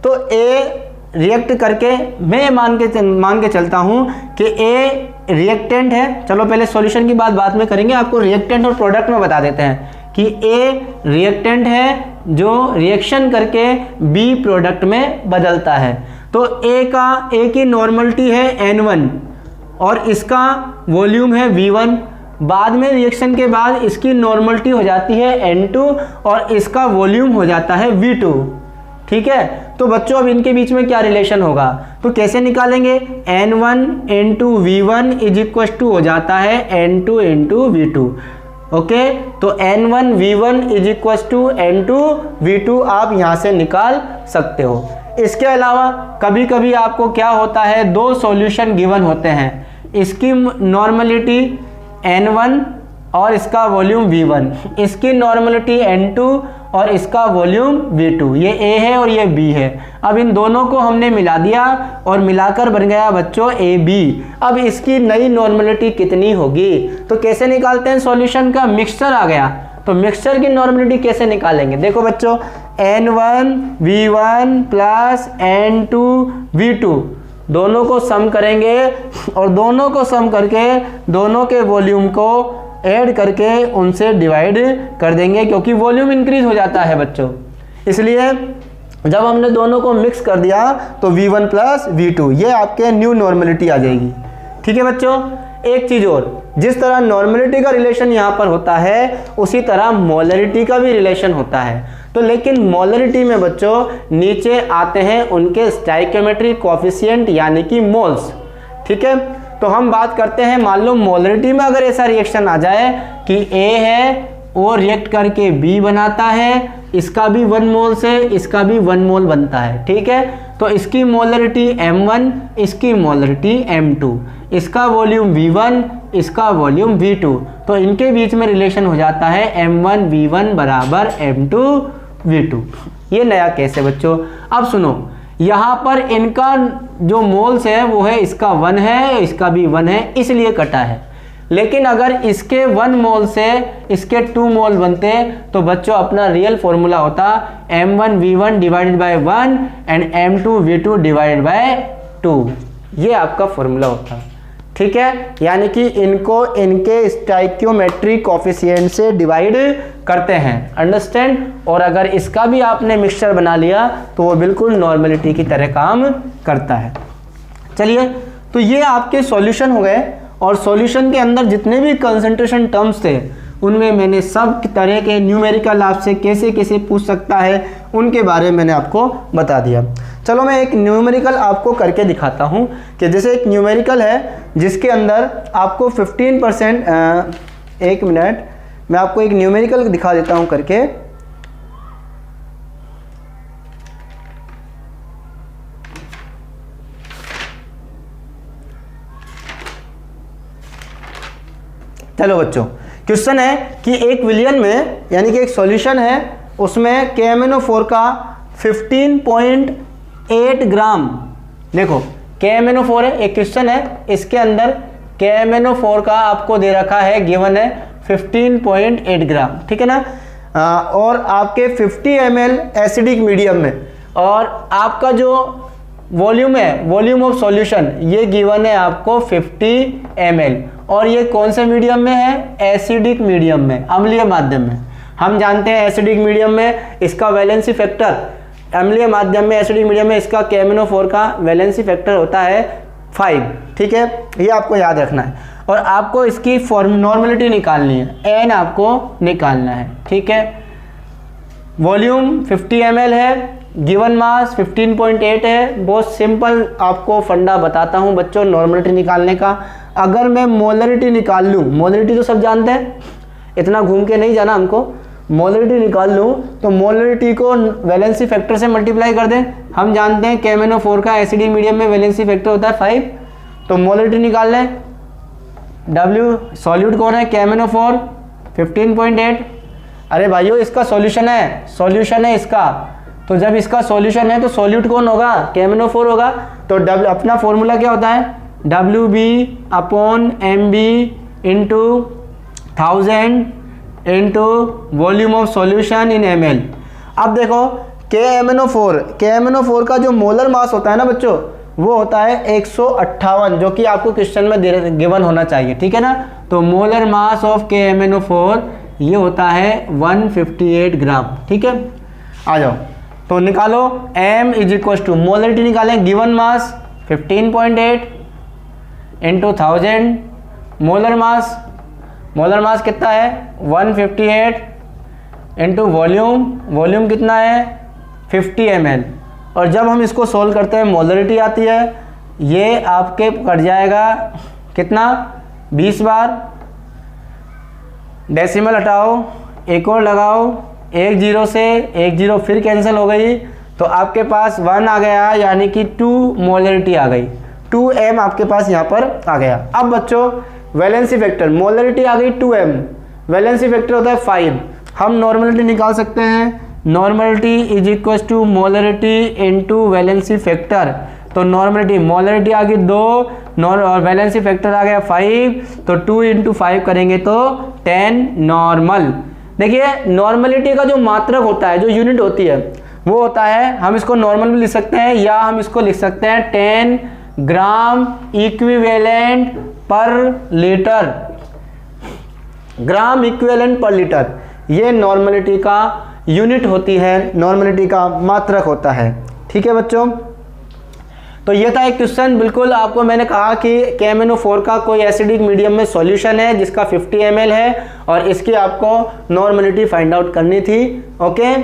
तो A रिएक्ट करके, मैं मान के चलता हूँ कि A रिएक्टेंट है। चलो पहले सॉल्यूशन की बात बाद में करेंगे, आपको रिएक्टेंट और प्रोडक्ट में बता देते हैं कि A रिएक्टेंट है जो रिएक्शन करके B प्रोडक्ट में बदलता है। तो A की नॉर्मलिटी है N1 और इसका वॉल्यूम है V1। बाद में रिएक्शन के बाद इसकी नॉर्मलिटी हो जाती है N2 और इसका वॉल्यूम हो जाता है V2। ठीक है, तो बच्चों अब इनके बीच में क्या रिलेशन होगा, तो कैसे निकालेंगे? N1 into V1 is equal to हो जाता है N2 इंटू V2। ओके, तो N1 V1 is equal to N2 V2 आप यहाँ से निकाल सकते हो। इसके अलावा कभी कभी आपको क्या होता है, 2 सॉल्यूशन गिवन होते हैं, इसकी नॉर्मलिटी N1 और इसका वॉल्यूम V1, इसकी नॉर्मलिटी N2 और इसका वॉल्यूम V2। ये A है और ये B है। अब इन दोनों को हमने मिला दिया और मिलाकर बन गया बच्चों AB। अब इसकी नई नॉर्मलिटी कितनी होगी, तो कैसे निकालते हैं? सॉल्यूशन का मिक्सचर आ गया, तो मिक्सचर की नॉर्मलिटी कैसे निकालेंगे? देखो बच्चों, N1 V1 plus N2 V2 दोनों को सम करेंगे और दोनों को सम करके दोनों के वॉल्यूम को ऐड करके उनसे डिवाइड कर देंगे, क्योंकि वॉल्यूम इंक्रीज हो जाता है बच्चों। इसलिए जब हमने दोनों को मिक्स कर दिया तो V1 प्लस V2 ये आपके न्यू नॉर्मलिटी आ जाएगी। ठीक है बच्चों, एक चीज़ और, जिस तरह नॉर्मलिटी का रिलेशन यहाँ पर होता है उसी तरह मोलरिटी का भी रिलेशन होता है। तो लेकिन मोलरिटी में बच्चों नीचे आते हैं उनके स्टाइकियोमेट्रिक कोएफिशिएंट यानी कि मोल्स। ठीक है, तो हम बात करते हैं, मान लो मोलरिटी में अगर ऐसा रिएक्शन आ जाए कि A है वो रिएक्ट करके B बनाता है, इसका भी 1 मोल से इसका भी 1 मोल बनता है। ठीक है, तो इसकी मोलरिटी M1, इसकी मोलरिटी M2, इसका वॉल्यूम V1, इसका वॉल्यूम V2, तो इनके बीच में रिलेशन हो जाता है M1 V1 बराबर M2 V2। ये नया केस है बच्चों। अब सुनो, यहाँ पर इनका जो मोल्स है वो है, इसका 1 है इसका भी 1 है, इसलिए कटा है। लेकिन अगर इसके 1 मोल से इसके 2 मोल बनते तो बच्चों अपना रियल फॉर्मूला होता M1 V1 divided by 1 and M2 V2 divided by 2। ये आपका फॉर्मूला होता। ठीक है, यानी कि इनको इनके स्टाइकियोमेट्रिक कोएफिशिएंट से डिवाइड करते हैं, अंडरस्टैंड। और अगर इसका भी आपने मिक्सचर बना लिया तो वो बिल्कुल नॉर्मलिटी की तरह काम करता है। चलिए, तो ये आपके सॉल्यूशन हो गए, और सॉल्यूशन के अंदर जितने भी कंसंट्रेशन टर्म्स थे उनमें मैंने सब तरह के न्यूमेरिकल आपसे कैसे कैसे पूछ सकता है उनके बारे में मैंने आपको बता दिया। चलो मैं एक न्यूमेरिकल आपको करके दिखाता हूँ कि जैसे एक न्यूमेरिकल है जिसके अंदर आपको 15%, एक मिनट मैं आपको एक न्यूमेरिकल दिखा देता हूँ करके। चलो बच्चों, क्वेश्चन है कि एक विलियन में, यानी कि एक सॉल्यूशन है, उसमें KMnO4 का 15.8 ग्राम, देखो KMnO4 है, एक क्वेश्चन है, इसके अंदर KMnO4 का आपको दे रखा है, गिवन है 15.8 ग्राम, ठीक है ना। और आपके 50 ml एसिडिक मीडियम में, और आपका जो वॉल्यूम है, वॉल्यूम ऑफ सॉल्यूशन, ये गिवन है आपको 50 ml, और ये कौन से मीडियम में है, एसिडिक मीडियम में, अम्लीय माध्यम में। हम जानते हैं एसिडिक मीडियम में इसका वैलेंसी फैक्टर, अम्लीय माध्यम में एसिडिक मीडियम में इसका KMnO4 का वैलेंसी फैक्टर होता है 5, ठीक है, ये आपको याद रखना है। और आपको इसकी नॉर्मलिटी निकालनी है, n आपको निकालना है, ठीक है। वॉल्यूम 50 ml है, गिवन मास 15.8 है। बहुत सिंपल आपको फंडा बताता हूं बच्चों नॉर्मलिटी निकालने का। अगर मैं मोलरिटी निकाल लूँ, मोलरिटी तो सब जानते हैं, इतना घूम के नहीं जाना हमको, मोलरिटी निकाल लूँ तो मोलरिटी को वैलेंसी फैक्टर से मल्टीप्लाई कर दें। हम जानते हैं KMnO4 का एसिडिक मीडियम में वैलेंसी फैक्टर होता है 5, तो मोलरिटी निकाल लें। W सॉल्यूट कौन है, KMnO4 15.8। अरे भाइयों, इसका सॉल्यूशन है, सॉल्यूशन है इसका, तो जब इसका सॉल्यूशन है तो सॉल्यूट कौन होगा, KMnO4 होगा। तो W अपना फॉर्मूला क्या होता है, WB/MB into 1000 into volume of solution in ml। अब देखो KMnO4 का जो मोलर मास होता है ना बच्चों, वो होता है 158, जो कि आपको क्वेश्चन में गिवन होना चाहिए, ठीक है ना। तो मोलर मास ऑफ KMnO4 ये होता है 158 ग्राम, ठीक है। आ जाओ, तो निकालो M = मोलरिटी निकालें, given mass 15.8 into 1000, molar mass कितना है 158 इंटू वॉल्यूम कितना है 50 ml। और जब हम इसको सोल्व करते हैं मोलरिटी आती है, ये आपके कट जाएगा कितना 20 बार, डेसिमल हटाओ, एक और लगाओ, 1 0 से 1 0 फिर कैंसिल हो गई, तो आपके पास 1 आ गया, यानी कि 2 मोलरिटी आ गई, 2m आपके पास यहाँ पर आ गया। अब बच्चों वैलेंसी फैक्टर, मोलरिटी आ गई 2m, वैलेंसी फैक्टर होता है 5। हम नॉर्मलिटी निकाल सकते हैं, normality = molarity into valency factor. तो नॉर्मलिटी, मोलरिटी आ गई 2 और वैलेंसी फैक्टर आ गया 5, तो 2 × 5 करेंगे तो 10 नॉर्मल। देखिए नॉर्मलिटी का जो मात्रक होता है, जो यूनिट होती है, वो होता है, हम इसको नॉर्मल भी लिख सकते हैं या हम इसको लिख सकते हैं 10 ग्राम इक्विवेलेंट पर लीटर, ग्राम इक्विवेलेंट पर लीटर, ये नॉर्मलिटी का यूनिट होती है, नॉर्मलिटी का मात्रक होता है, ठीक है बच्चों। तो ये था एक क्वेश्चन, बिल्कुल आपको मैंने कहा कि KMnO4 का कोई एसिडिक मीडियम में सॉल्यूशन है जिसका 50 ml है, और इसकी आपको नॉर्मलिटी फाइंड आउट करनी थी, ओके।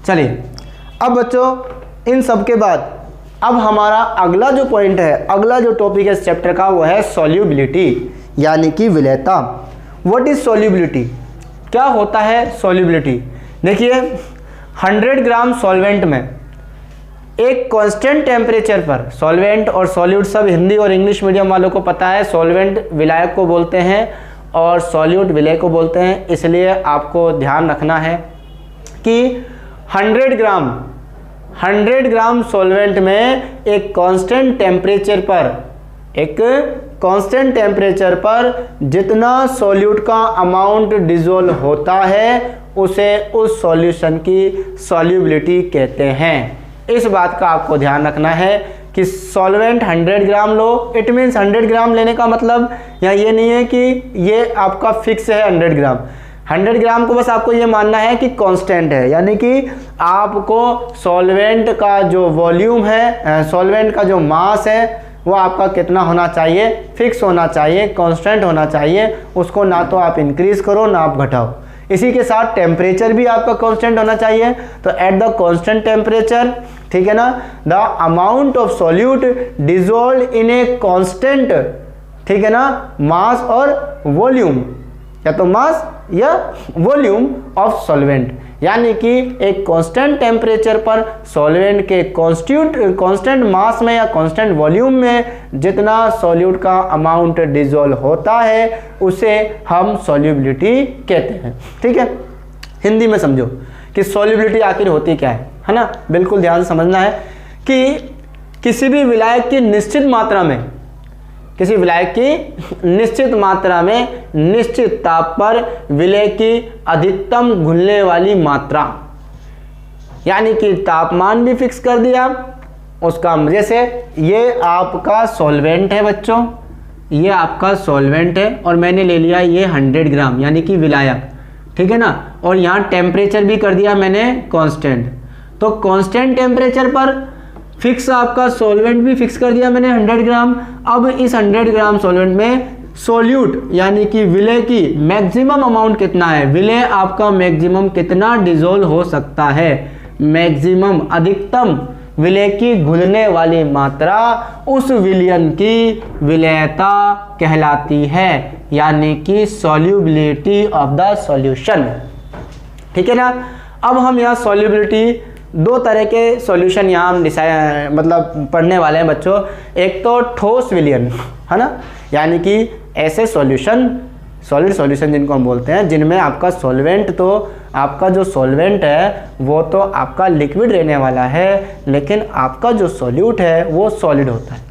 चलिए, अब बच्चों इन सब के बाद अब हमारा अगला जो पॉइंट है, अगला जो टॉपिक है इस चैप्टर का, वो है सॉल्युबिलिटी, यानी कि विलेयता। व्हाट इज सॉल्युबिलिटी, क्या होता है सॉल्युबिलिटी। देखिए 100 ग्राम सॉल्वेंट में एक कांस्टेंट टेम्परेचर पर, सॉल्वेंट और सॉल्यूट सब हिंदी और इंग्लिश मीडियम वालों को पता है, सॉल्वेंट विलायक को बोलते हैं और सॉल्यूट विलेय को बोलते हैं, इसलिए आपको ध्यान रखना है कि 100 ग्राम सॉल्वेंट में एक कांस्टेंट टेम्परेचर पर जितना सॉल्यूट का अमाउंट डिसॉल्व होता है उसे उस सॉल्यूशन की सॉल्युबिलिटी कहते हैं। इस बात का आपको ध्यान रखना है कि solvent 100 gram low, it means 100 ग्राम लेने का मतलब यहाँ ये नहीं है कि ये आपका फिक्स है 100 ग्राम। 100 ग्राम को बस आपको ये मानना है कि कांस्टेंट है, यानी कि आपको सॉल्वेंट का जो वॉल्यूम है, सॉल्वेंट का जो मास है वो आपका कितना होना चाहिए, फिक्स होना चाहिए, कांस्टेंट होना चाहिए। उसको ना तो आप इंक्रीज करो ना आप घटाओ। इसी के साथ टेम्परेचर भी आपका कांस्टेंट होना चाहिए। तो एट द कांस्टेंट टेम्परेचर, ठीक है ना, the amount of solute dissolve in a constant, ठीक है ना, मास और वॉल्यूम, या तो मास या वॉल्यूम ऑफ सॉल्वेंट, यानी कि एक कांस्टेंट टेम्परेचर पर सॉल्वेंट के कांस्टेंट मास में या कांस्टेंट वॉल्यूम में जितना सॉल्यूट का अमाउंट डिजोल्व होता है उसे हम सॉल्युबिलिटी कहते हैं। ठीक है, हिंदी में समझो कि सॉल्युबिलिटी आखिर होती क्या है ना। बिल्कुल ध्यान से समझना है कि किसी भी विलायक की निश्चित मात्रा में, किसी विलायक की निश्चित मात्रा में निश्चित ताप पर विलय की अधिकतम घुलने वाली मात्रा, यानी कि तापमान भी फिक्स कर दिया उसका। जैसे ये आपका सॉल्वेंट है बच्चों, ये आपका सॉल्वेंट है और मैंने ले लिया ये 100 ग्राम यानी कि विलायक, ठीक है ना, और यहाँ टेम्परेचर भी कर दिया मैंने कांस्टेंट। तो कांस्टेंट टेम्परेचर पर फिक्स आपका सॉल्वेंट भी फिक्स कर दिया मैंने 100 ग्राम। अब इस 100 ग्राम सॉल्वेंट में सोल्यूट यानी कि विलय की मैक्सिमम अमाउंट कितना है, विलय आपका मैक्सिमम कितना डिजोल्व हो सकता है, मैक्सिमम अधिकतम विलय की घुलने वाली मात्रा उस विलयन की विलयता कहलाती है, यानी कि सॉल्युबिलिटी ऑफ द सॉल्यूशन। ठीक है ना। अब हम यहाँ सॉल्युबिलिटी दो तरह के सॉल्यूशन यहाँ हम मतलब पढ़ने वाले हैं बच्चों। एक तो ठोस विलयन है ना, यानी कि ऐसे सॉल्यूशन, सॉलिड सॉल्यूशन जिनको हम बोलते हैं, जिनमें आपका सॉल्वेंट, तो आपका जो सॉल्वेंट है वो तो आपका लिक्विड रहने वाला है, लेकिन आपका जो सॉल्यूट है वो सॉलिड होता है।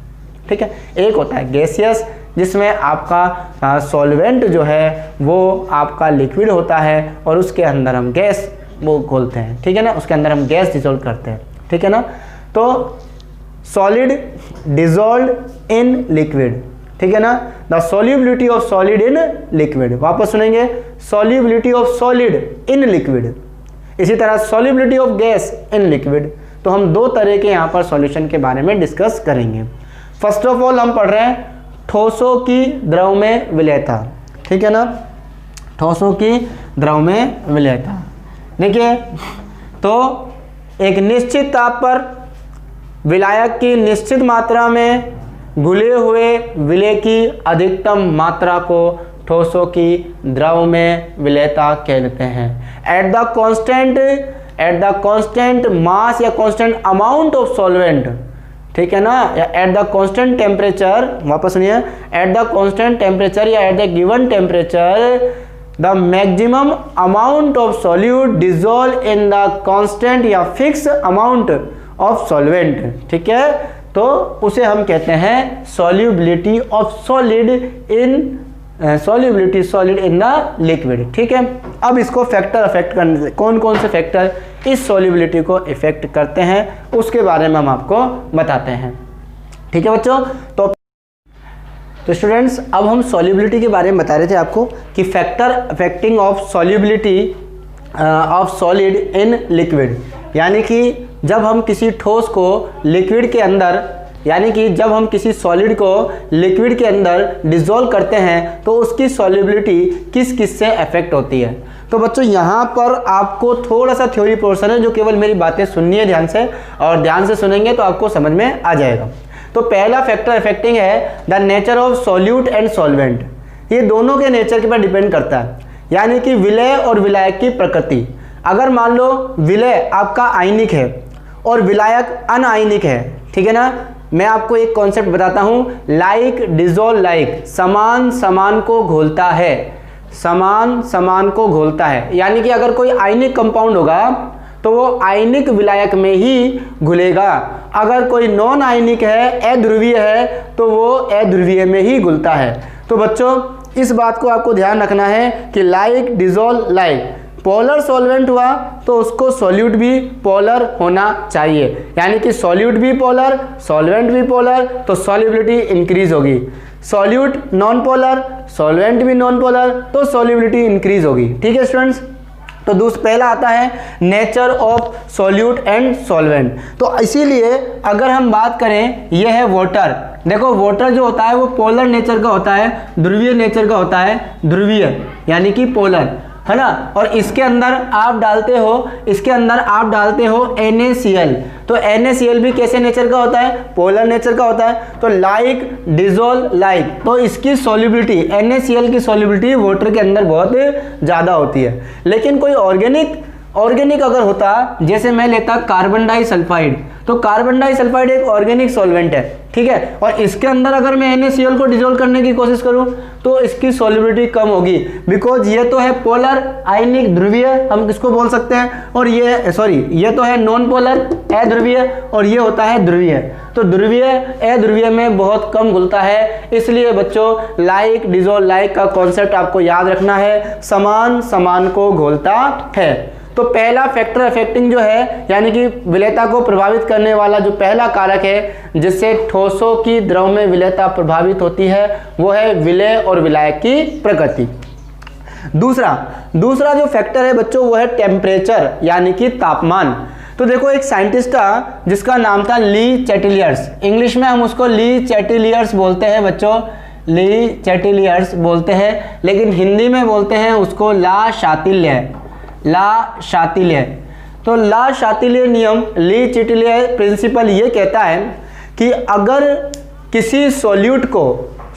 ठीक है। एक होता है गैसियस, जिसमें आपका सॉल्वेंट जो है वो आपका लिक्विड होता है और उसके अंदर हम गैस वो खोलते हैं, ठीक है ना, उसके अंदर हम गैस डिजोल्व करते हैं, ठीक है ना। तो सॉलिड डिजोल्व इन लिक्विड, ठीक है ना, the solubility of solid in liquid. वापस सुनेंगे, solubility of solid in liquid. इसी तरह solubility of gas in liquid. तो हम दो तरह के यहाँ पर सॉल्यूशन के बारे में डिस्कस करेंगे। फर्स्ट ऑफ ऑल हम पढ़ रहे हैं ठोसों की द्रव में विलयता, ठीक है ना, ठोसों की द्रव में विलयता। देखिए, तो एक निश्चित ताप पर विलायक की निश्चित मात्रा में घुले हुए विलय की अधिकतम मात्रा को ठोसों की द्रव में विलयता कहते हैं। एट द कांस्टेंट मास या कांस्टेंट अमाउंट ऑफ सॉल्वेंट, ठीक है ना, या एट द कांस्टेंट टेम्परेचर, वापस सुनिए, एट द कांस्टेंट टेम्परेचर या at the given temperature the maximum amount of solute dissolve in the constant या फिक्स अमाउंट ऑफ सॉल्वेंट, ठीक है, तो उसे हम कहते हैं solubility of solid in the liquid. ठीक है। अब इसको फैक्टर अफेक्ट करने से, कौन कौन से फैक्टर इस सॉल्युबिलिटी को इफेक्ट करते हैं उसके बारे में हम आपको बताते हैं। ठीक है बच्चों। तो स्टूडेंट्स, अब हम सॉल्युबिलिटी के बारे में बता रहे थे आपको कि factor affecting of solubility of solid in liquid, यानी कि जब हम किसी ठोस को लिक्विड के अंदर, यानी कि जब हम किसी सॉलिड को लिक्विड के अंदर डिसॉल्व करते हैं तो उसकी सॉल्युबिलिटी किस किस से अफेक्ट होती है। तो बच्चों यहाँ पर आपको थोड़ा सा थ्योरी पोर्शन है जो केवल मेरी बातें सुननी है ध्यान से, और ध्यान से सुनेंगे तो आपको समझ में आ जाएगा। तो पहला फैक्टर अफेक्टिंग है the nature of solute and solvent. ये दोनों के नेचर के पर डिपेंड करता है, यानी कि विलय और विलायक की प्रकृति। अगर मान लो विलय आपका आयनिक है और विलायक अनआयनिक है, ठीक है ना, मैं आपको एक कॉन्सेप्ट बताता हूँ, लाइक डिजोल्व लाइक, समान समान को घोलता है, समान समान को घोलता है, यानी कि अगर कोई आयनिक कंपाउंड होगा तो वो आयनिक विलायक में ही घुलेगा, अगर कोई नॉन आयनिक है, अध्रुवीय है, तो वो अध्रुवीय में ही घुलता है। तो बच्चों इस बात को आपको ध्यान रखना है कि like dissolve like, polar solvent हुआ तो उसको सॉल्यूट भी पोलर होना चाहिए, यानी कि सॉल्यूट भी पोलर, सॉल्वेंट भी पोलर, तो सॉल्युबिलिटी इंक्रीज होगी। सॉल्यूट नॉन पोलर, सॉल्वेंट भी नॉन पोलर, तो सॉल्युबिलिटी इंक्रीज होगी। ठीक है स्टूडेंट्स, तो पहला आता है nature of solute and solvent. तो इसीलिए अगर हम बात करें, यह है वाटर। देखो वाटर जो होता है वो पोलर नेचर का होता है, ध्रुवीय नेचर का होता है, ध्रुवीय यानी कि पोलर, है ना। और इसके अंदर आप डालते हो NaCl, तो NaCl भी कैसे नेचर का होता है, पोलर नेचर का होता है। तो लाइक डिजोल्व लाइक, तो इसकी सॉल्युबिलिटी, NaCl की सॉल्युबिलिटी वाटर के अंदर बहुत ज़्यादा होती है। लेकिन कोई ऑर्गेनिक अगर होता, जैसे मैं लेता कार्बन डाइसल्फाइड, तो कार्बन डाइसल्फाइड एक ऑर्गेनिक सॉल्वेंट है, ठीक है, और इसके अंदर अगर मैं NaCl को डिजोल्व करने की कोशिश करूं तो इसकी सॉल्युबिलिटी कम होगी, बिकॉज ये तो है पोलर आयनिक ध्रुवीय, हम किसको बोल सकते हैं, और ये तो है नॉन पोलर अध्रुवीय, और ये होता है ध्रुवीय। तो ध्रुवीय अध्रुवीय में बहुत कम घुलता है, इसलिए बच्चों लाइक डिजोल्व लाइक का कॉन्सेप्ट आपको याद रखना है, समान समान को घोलता है। तो पहला फैक्टर अफेक्टिंग जो है, यानी कि विलेयता को प्रभावित करने वाला जो पहला कारक है जिससे ठोसों की द्रव में विलेयता प्रभावित होती है, वो है विलेय और विलायक की प्रकृति। दूसरा जो फैक्टर है बच्चों वो है टेम्परेचर यानी कि तापमान। तो देखो एक साइंटिस्ट था जिसका नाम था ली चैटिलियर्स, इंग्लिश में हम उसको ली चैटिलियर्स बोलते हैं बच्चों, ली चैटिलियर्स बोलते हैं, लेकिन हिंदी में बोलते हैं उसको ला शातिल्य। तो ला शातिल्य नियम, ली चैटिलियर प्रिंसिपल ये कहता है कि अगर किसी सॉल्यूट को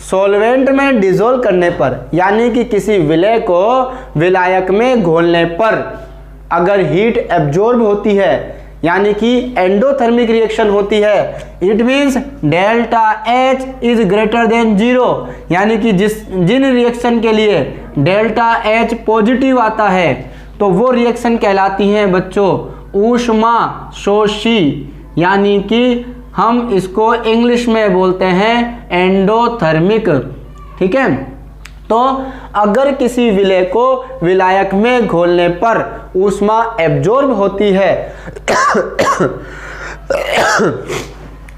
सॉल्वेंट में डिसॉल्व करने पर, यानी कि किसी विलेय को विलायक में घोलने पर अगर हीट एब्जॉर्ब होती है, यानी कि एंडोथर्मिक रिएक्शन होती है, it means delta H is greater than 0, यानी कि जिन रिएक्शन के लिए डेल्टा H पॉजिटिव आता है तो वो रिएक्शन कहलाती हैं बच्चों ऊष्मा शोषी, यानी कि हम इसको इंग्लिश में बोलते हैं एंडोथर्मिक। ठीक है, तो अगर किसी विलेय को विलायक में घोलने पर ऊष्मा एब्जॉर्ब होती है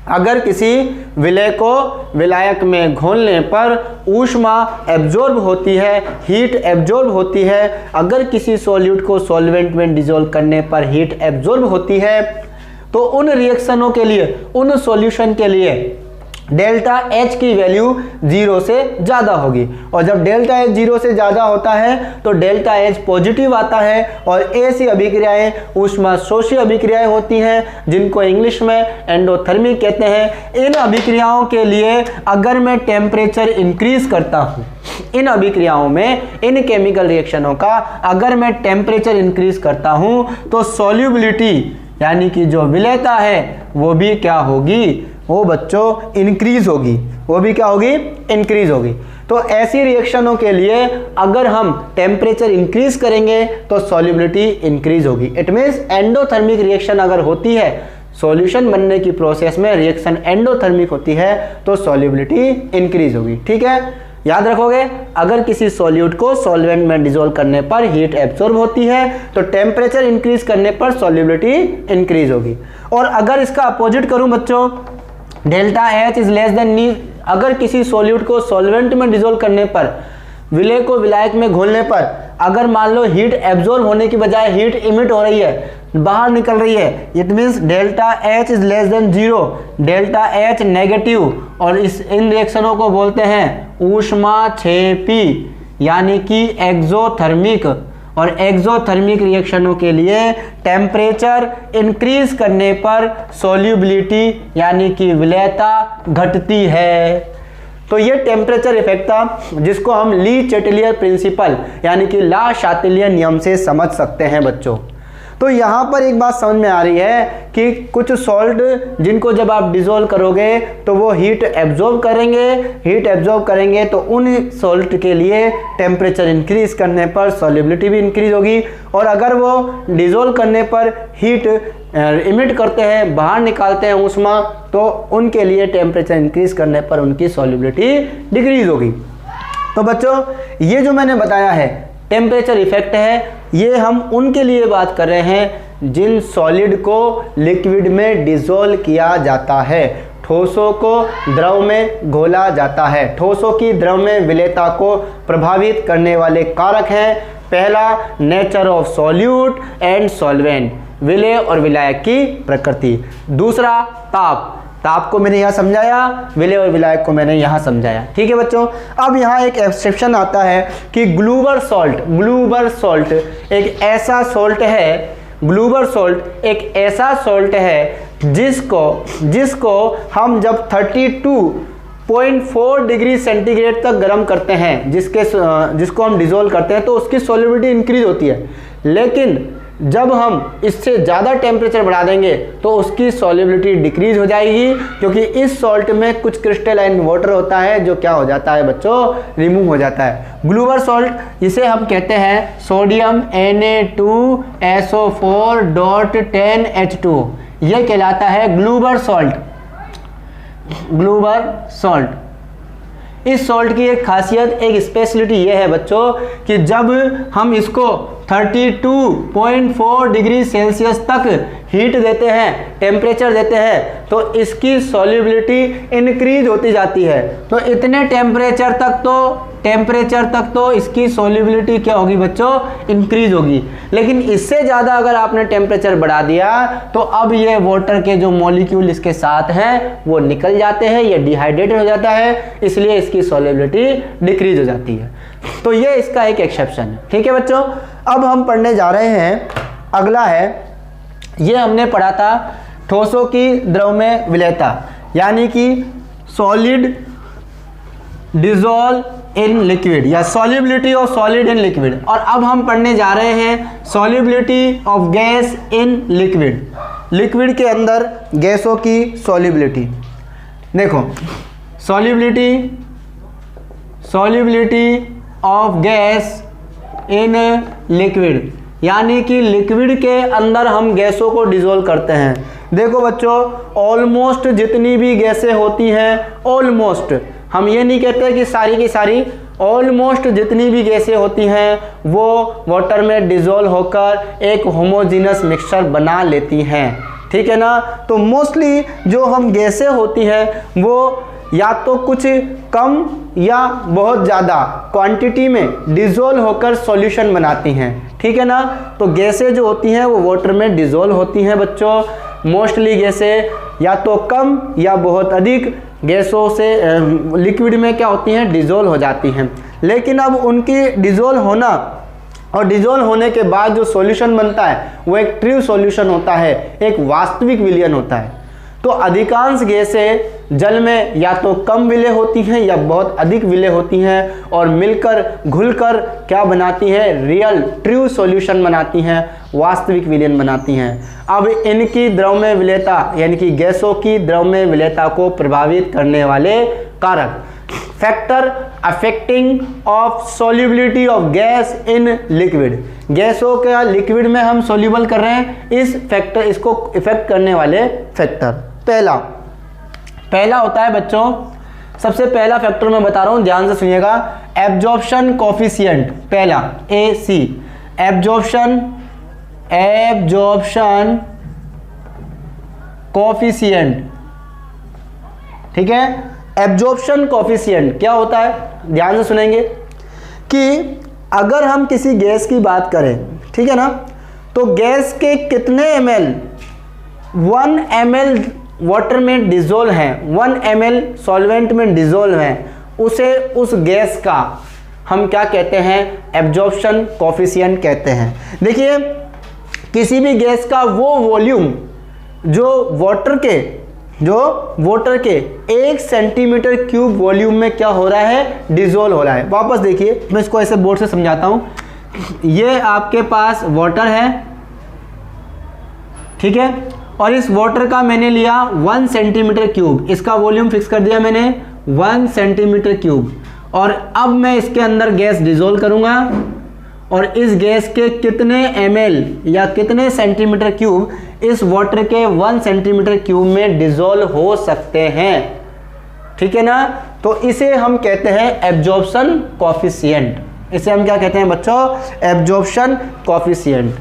अगर किसी विलेय को विलायक में घोलने पर ऊष्मा एब्जॉर्ब होती है, हीट एब्जॉर्ब होती है, अगर किसी सॉल्यूट को सॉल्वेंट में डिसॉल्व करने पर हीट एब्जॉर्ब होती है, तो उन रिएक्शनों के लिए, उन सॉल्यूशन के लिए डेल्टा H की वैल्यू 0 से ज़्यादा होगी, और जब डेल्टा H 0 से ज़्यादा होता है तो डेल्टा H पॉजिटिव आता है, और ऐसी अभिक्रियाएं ऊष्मा शोषी अभिक्रियाएं होती हैं जिनको इंग्लिश में एंडोथर्मिक कहते हैं। इन अभिक्रियाओं के लिए अगर मैं टेम्परेचर इंक्रीज करता हूँ, इन अभिक्रियाओं में, इन केमिकल रिएक्शनों का अगर मैं टेम्परेचर इंक्रीज करता हूँ तो सॉल्युबिलिटी यानी कि जो विलेयता है वो भी क्या होगी, वो बच्चों इंक्रीज होगी, वो भी क्या होगी, इंक्रीज होगी। तो ऐसी रिएक्शनों के लिए अगर हम टेम्परेचर इंक्रीज करेंगे तो सॉल्युबिलिटी इंक्रीज होगी। इट मीन्स एंडोथर्मिक रिएक्शन अगर होती है, सॉल्यूशन बनने की प्रोसेस में रिएक्शन एंडोथर्मिक होती है तो सॉल्युबिलिटी इंक्रीज होगी। ठीक है, याद रखोगे, अगर किसी सॉल्यूट को सॉल्वेंट में डिसॉल्व करने पर हीट एब्जॉर्ब होती है तो टेम्परेचर इंक्रीज करने पर सॉल्युबिलिटी इंक्रीज होगी। और अगर इसका अपोजिट करूं बच्चों, delta H is less than नी, अगर किसी सॉल्यूट को सॉल्वेंट में डिसॉल्व करने पर, विलेय को विलायक में घोलने पर अगर मान लो हीट एब्जॉर्ब होने की बजाय हीट इमिट हो रही है, बाहर निकल रही है, it means delta H is less then 0, delta H negative, और इन रिएक्शनों को बोलते हैं ऊष्माक्षेपी यानी कि एक्सोथर्मिक। और एक्सोथर्मिक रिएक्शनों के लिए टेम्परेचर इंक्रीज करने पर सॉल्युबिलिटी यानी कि विलेयता घटती है। तो ये टेम्परेचर इफेक्ट था जिसको हम ली चैटिलियर प्रिंसिपल यानी कि ला शातिल्य नियम से समझ सकते हैं बच्चों। तो यहाँ पर एक बात समझ में आ रही है कि कुछ सॉल्ट जिनको जब आप डिसॉल्व करोगे तो वो हीट एब्जॉर्ब करेंगे, तो उन सॉल्ट के लिए टेम्परेचर इंक्रीज करने पर सॉल्युबिलिटी भी इंक्रीज होगी, और अगर वो डिसॉल्व करने पर हीट इमिट करते हैं, बाहर निकालते हैं ऊष्मा, तो उनके लिए टेम्परेचर इंक्रीज करने पर उनकी सॉल्युबिलिटी डिक्रीज होगी। तो बच्चों ये जो मैंने बताया है टेम्परेचर इफेक्ट है, ये हम उनके लिए बात कर रहे हैं जिन सॉलिड को लिक्विड में डिसॉल्व किया जाता है, ठोसों को द्रव में घोला जाता है। ठोसों की द्रव में विलेयता को प्रभावित करने वाले कारक हैं, पहला nature of solute and solvent, विलेय और विलायक की प्रकृति। दूसरा ताप, ताप को मैंने यहाँ समझाया, विलेय और विलायक को मैंने यहाँ समझाया। ठीक है बच्चों, अब यहाँ एक एक्सेप्शन आता है कि ग्लूबर सॉल्ट, ग्लूबर सॉल्ट एक ऐसा सॉल्ट है, ग्लूबर सॉल्ट एक ऐसा सॉल्ट है जिसको हम जब 32.4 डिग्री सेंटीग्रेड तक गर्म करते हैं, जिसको हम डिसॉल्व करते हैं तो उसकी सॉल्युबिलिटी इंक्रीज होती है। लेकिन जब हम इससे ज़्यादा टेम्परेचर बढ़ा देंगे तो उसकी सॉल्युबिलिटी डिक्रीज हो जाएगी, क्योंकि इस सॉल्ट में कुछ क्रिस्टलाइन वाटर होता है जो क्या हो जाता है बच्चों, रिमूव हो जाता है। ग्लूबर सॉल्ट जिसे हम कहते हैं सोडियम Na2SO4.10H2, यह कहलाता है ग्लूबर सॉल्ट। ग्लूबर सॉल्ट, इस सॉल्ट की एक खासियत, एक स्पेशलिटी ये है बच्चों कि जब हम इसको 32.4 डिग्री सेल्सियस तक हीट देते हैं, टेम्परेचर देते हैं, तो इसकी सॉल्युबिलिटी इंक्रीज होती जाती है। तो इतने टेम्परेचर तक तो इसकी सॉल्युबिलिटी क्या होगी बच्चों, इंक्रीज होगी। लेकिन इससे ज़्यादा अगर आपने टेम्परेचर बढ़ा दिया तो अब ये वाटर के जो मॉलिक्यूल इसके साथ हैं वो निकल जाते हैं, ये डिहाइड्रेटेड हो जाता है, इसलिए इसकी सॉल्युबिलिटी डिक्रीज हो जाती है। तो ये इसका एक एक्सेप्शन है। ठीक है बच्चों, अब हम पढ़ने जा रहे हैं, अगला है, ये हमने पढ़ा था ठोसों की द्रव में विलेयता, यानी कि सॉलिड डिसॉल्व इन लिक्विड या solubility of solid in liquid. और अब हम पढ़ने जा रहे हैं solubility of gas in liquid, liquid के अंदर गैसों की सॉल्युबिलिटी। देखो, solubility of gas in liquid, यानी कि लिक्विड के अंदर हम गैसों को डिसॉल्व करते हैं। देखो बच्चों, ऑलमोस्ट जितनी भी गैसें होती हैं, ऑलमोस्ट, हम ये नहीं कहते कि सारी की सारी, ऑलमोस्ट जितनी भी गैसें होती हैं वो वाटर में डिसॉल्व होकर एक होमोजीनस मिक्सचर बना लेती हैं। ठीक है ना। तो मोस्टली जो हम गैसें होती हैं वो या तो कुछ कम या बहुत ज़्यादा क्वांटिटी में डिसॉल्व होकर सॉल्यूशन बनाती हैं। ठीक है ना। तो गैसें जो होती हैं वो वाटर में डिसॉल्व होती हैं बच्चों। मोस्टली गैसें या तो कम या बहुत अधिक गैसों से लिक्विड में क्या होती हैं, डिसॉल्व हो जाती हैं। लेकिन अब उनकी डिसॉल्व होना और डिसॉल्व होने के बाद जो सॉल्यूशन बनता है वो एक ट्रू सॉल्यूशन होता है, एक वास्तविक विलयन होता है। तो अधिकांश गैसें जल में या तो कम विलय होती हैं या बहुत अधिक विलय होती हैं और मिलकर घुलकर क्या बनाती हैं, रियल ट्रू सॉल्यूशन बनाती हैं, वास्तविक विलयन बनाती हैं। अब इनकी द्रव्य विलयता यानी कि गैसों की द्रव्य विलयता को प्रभावित करने वाले कारक, factor affecting of solubility of gas in liquid, गैसों के लिक्विड में हम सॉल्यूबल कर रहे हैं, इस फैक्टर, इसको इफेक्ट करने वाले फैक्टर। पहला होता है बच्चों, सबसे पहला फैक्टर मैं बता रहा हूं, ध्यान से सुनिएगा, एब्जॉर्प्शन कोफिशिएंट। पहला AC, एब्जॉर्प्शन कोफिशिएंट। ठीक है। एब्जॉर्प्शन कोफिशिएंट क्या होता है, ध्यान से सुनेंगे कि अगर हम किसी गैस की बात करें, ठीक है ना, तो गैस के कितने ml 1 ml वाटर में डिसॉल्व हैं, 1 ml सॉल्वेंट में डिसॉल्व हैं, उसे उस गैस का हम क्या कहते हैं, एब्जॉर्प्शन कोफिशिएंट कहते हैं। देखिए, किसी भी गैस का वो वॉल्यूम जो वाटर के 1 सेंटीमीटर क्यूब वॉल्यूम में क्या हो रहा है, डिसॉल्व हो रहा है। वापस देखिए, मैं इसको ऐसे बोर्ड से समझाता हूं। ये आपके पास वाटर है, ठीक है, और इस वाटर का मैंने लिया 1 सेंटीमीटर क्यूब, इसका वॉल्यूम फिक्स कर दिया मैंने 1 सेंटीमीटर क्यूब। और अब मैं इसके अंदर गैस डिसॉल्व करूंगा और इस गैस के कितने ml या कितने सेंटीमीटर क्यूब इस वाटर के 1 सेंटीमीटर क्यूब में डिसॉल्व हो सकते हैं। ठीक है ना। तो इसे हम कहते हैं एब्जॉर्प्शन कोफिशिएंट, इसे हम क्या कहते हैं बच्चों, एब्जॉर्प्शन कोफिशिएंट,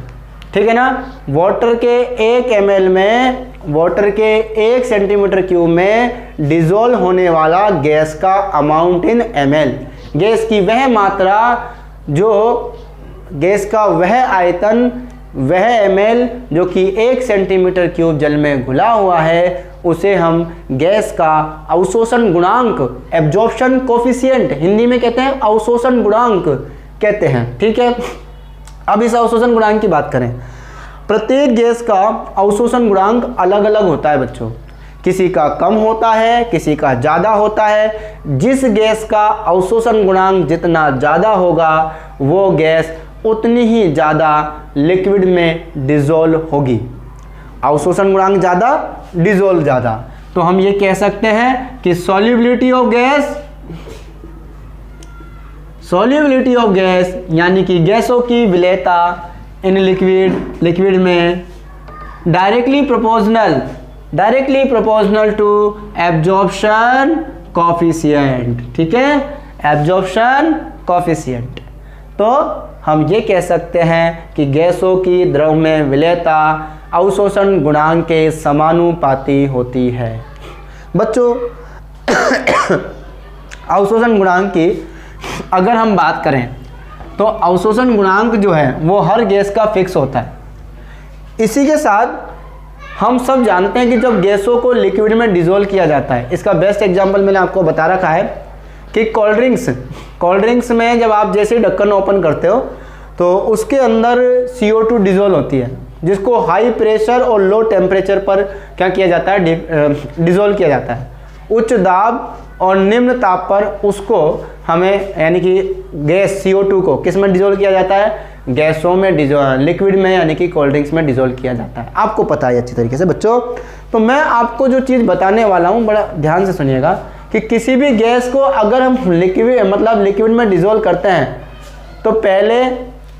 ठीक है ना। वाटर के 1 ml में, वाटर के 1 सेंटीमीटर क्यूब में डिजोल्व होने वाला गैस का अमाउंट इन ml, गैस की वह मात्रा, जो गैस का वह आयतन, वह ml जो कि 1 सेंटीमीटर क्यूब जल में घुला हुआ है, उसे हम गैस का अवशोषण गुणांक, एब्जॉर्प्शन कोफिशिएंट, हिंदी में कहते हैं अवशोषण गुणांक कहते हैं, ठीक है। अब इस अवशोषण गुणांक की बात करें, प्रत्येक गैस का अवशोषण गुणांक अलग अलग होता है बच्चों, किसी का कम होता है, किसी का ज़्यादा होता है। जिस गैस का अवशोषण गुणांक जितना ज़्यादा होगा, वो गैस उतनी ही ज़्यादा लिक्विड में डिज़ोल्व होगी। अवशोषण गुणांक ज़्यादा, डिज़ोल्व ज़्यादा, तो हम ये कह सकते हैं कि सॉल्युबिलिटी ऑफ गैस यानी कि गैसों की विलेयता इन लिक्विड में directly proportional to absorption coefficient, ठीक है, एब्जॉर्प्शन कोफिशिएंट। तो हम ये कह सकते हैं कि गैसों की द्रव में विलेयता अवशोषण गुणांक के समानुपाती होती है। बच्चों अवशोषण गुणांक की अगर हम बात करें तो अवशोषण गुणांक जो है वो हर गैस का फिक्स होता है। इसी के साथ हम सब जानते हैं कि जब गैसों को लिक्विड में डिज़ोल्व किया जाता है, इसका बेस्ट एग्जांपल मैंने आपको बता रखा है कि कोल्ड ड्रिंक्स में जब आप जैसे ढक्कन ओपन करते हो तो उसके अंदर CO2 डिज़ोल्व होती है, जिसको हाई प्रेशर और लो टेम्परेचर पर क्या किया जाता है, डिज़ोल्व किया जाता है। उच्च दाब और निम्न ताप पर उसको हमें यानी कि गैस CO2 को किस में डिज़ोल्व किया जाता है, गैसों में लिक्विड में यानी कि कोल्ड ड्रिंक्स में डिज़ोल्व किया जाता है। आपको पता है अच्छी तरीके से बच्चों। तो मैं आपको जो चीज़ बताने वाला हूँ बड़ा ध्यान से सुनिएगा कि किसी भी गैस को अगर हम लिक्विड में डिज़ोल्व करते हैं तो पहले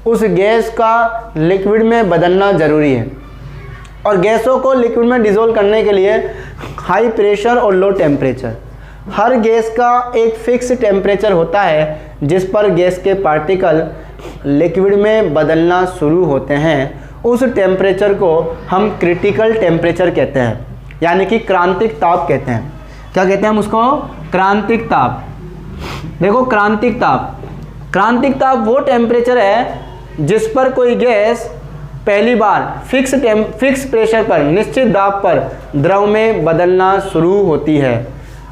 उस गैस का लिक्विड में बदलना ज़रूरी है। और गैसों को लिक्विड में डिज़ोल्व करने के लिए हाई प्रेशर और लो टेम्परेचर, हर गैस का एक फिक्स टेम्परेचर होता है जिस पर गैस के पार्टिकल लिक्विड में बदलना शुरू होते हैं। उस टेम्परेचर को हम क्रिटिकल टेम्परेचर कहते हैं, यानी कि क्रांतिक ताप कहते हैं। क्या कहते हैं हम उसको, क्रांतिक ताप। देखो क्रांतिक ताप वो टेम्परेचर है जिस पर कोई गैस पहली बार फिक्स प्रेशर पर, निश्चित दाब पर द्रव में बदलना शुरू होती है।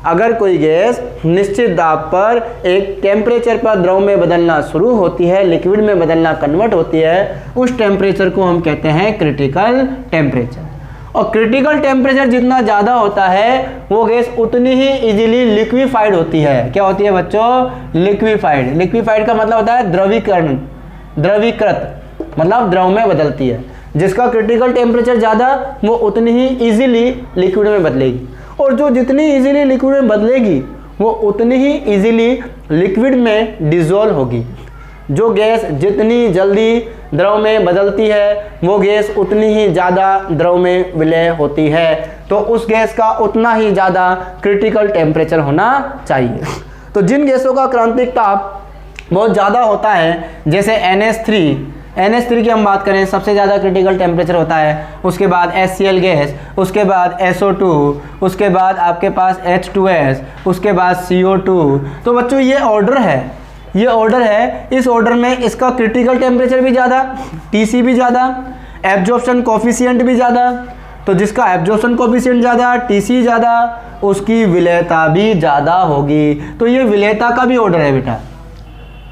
अगर कोई गैस निश्चित दाब पर एक टेम्परेचर पर द्रव में बदलना शुरू होती है, लिक्विड में बदलना कन्वर्ट होती है, उस टेम्परेचर को हम कहते हैं क्रिटिकल टेम्परेचर। और क्रिटिकल टेम्परेचर जितना ज़्यादा होता है वो गैस उतनी ही इजीली लिक्विफाइड होती है। क्या होती है बच्चों, लिक्विफाइड का मतलब होता है द्रवीकृत, मतलब द्रव में बदलती है। जिसका क्रिटिकल टेम्परेचर ज़्यादा वो उतनी ही इजीली लिक्विड में बदलेगी, और जो जितनी इजीली लिक्विड में बदलेगी वो उतनी ही इजीली लिक्विड में डिज़ोल्व होगी। जो गैस जितनी जल्दी द्रव में बदलती है वो गैस उतनी ही ज़्यादा द्रव में विलय होती है, तो उस गैस का उतना ही ज़्यादा क्रिटिकल टेम्परेचर होना चाहिए। तो जिन गैसों का क्रांतिक ताप बहुत ज़्यादा होता है, जैसे NH3 की हम बात करें, सबसे ज़्यादा क्रिटिकल टेम्परेचर होता है। उसके बाद HCl गैस, उसके बाद SO2, उसके बाद आपके पास H2S, उसके बाद CO2। तो बच्चों ये ऑर्डर है, इस ऑर्डर में इसका क्रिटिकल टेम्परेचर भी ज़्यादा, TC भी ज़्यादा, एब्जॉर्प्शन कोफिशिएंट भी ज़्यादा। तो जिसका एब्जॉर्प्शन कोफिशिएंट ज़्यादा, TC ज़्यादा, उसकी विलेयता भी ज़्यादा होगी। तो ये विलेयता का भी ऑर्डर है बेटा,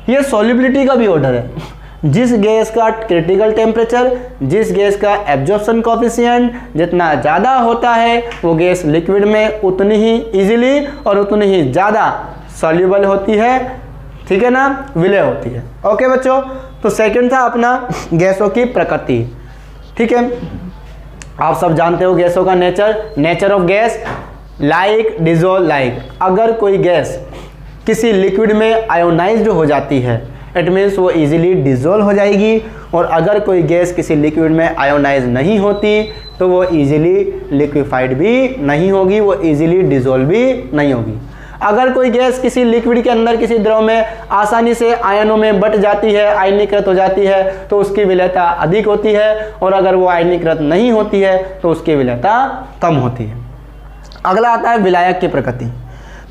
ये सॉल्युबिलिटी का भी ऑर्डर है। जिस गैस का क्रिटिकल टेम्परेचर, जिस गैस का एब्जॉर्प्शन कोफिशिएंट जितना ज़्यादा होता है वो गैस लिक्विड में उतनी ही इजीली और उतनी ही ज़्यादा सॉल्युबल होती है, ठीक है ना, विलय होती है। ओके बच्चों, तो सेकंड था अपना गैसों की प्रकृति, ठीक है। आप सब जानते हो गैसों का nature of gas, like dissolve like. अगर कोई गैस किसी लिक्विड में आयोनाइज्ड हो जाती है, इट मीन्स वो इजीली डिज़ोल्व हो जाएगी। और अगर कोई गैस किसी लिक्विड में आयोनाइज नहीं होती तो वो इजीली लिक्विफाइड भी नहीं होगी, वो इजीली डिज़ोल्व भी नहीं होगी। अगर कोई गैस किसी लिक्विड के अंदर किसी द्रव में आसानी से आयनों में बट जाती है, आयनीकृत हो जाती है, तो उसकी विलेयता अधिक होती है, और अगर वो आयनीकृत नहीं होती है तो उसकी विलेयता कम होती है। अगला आता है विलायक की प्रकृति।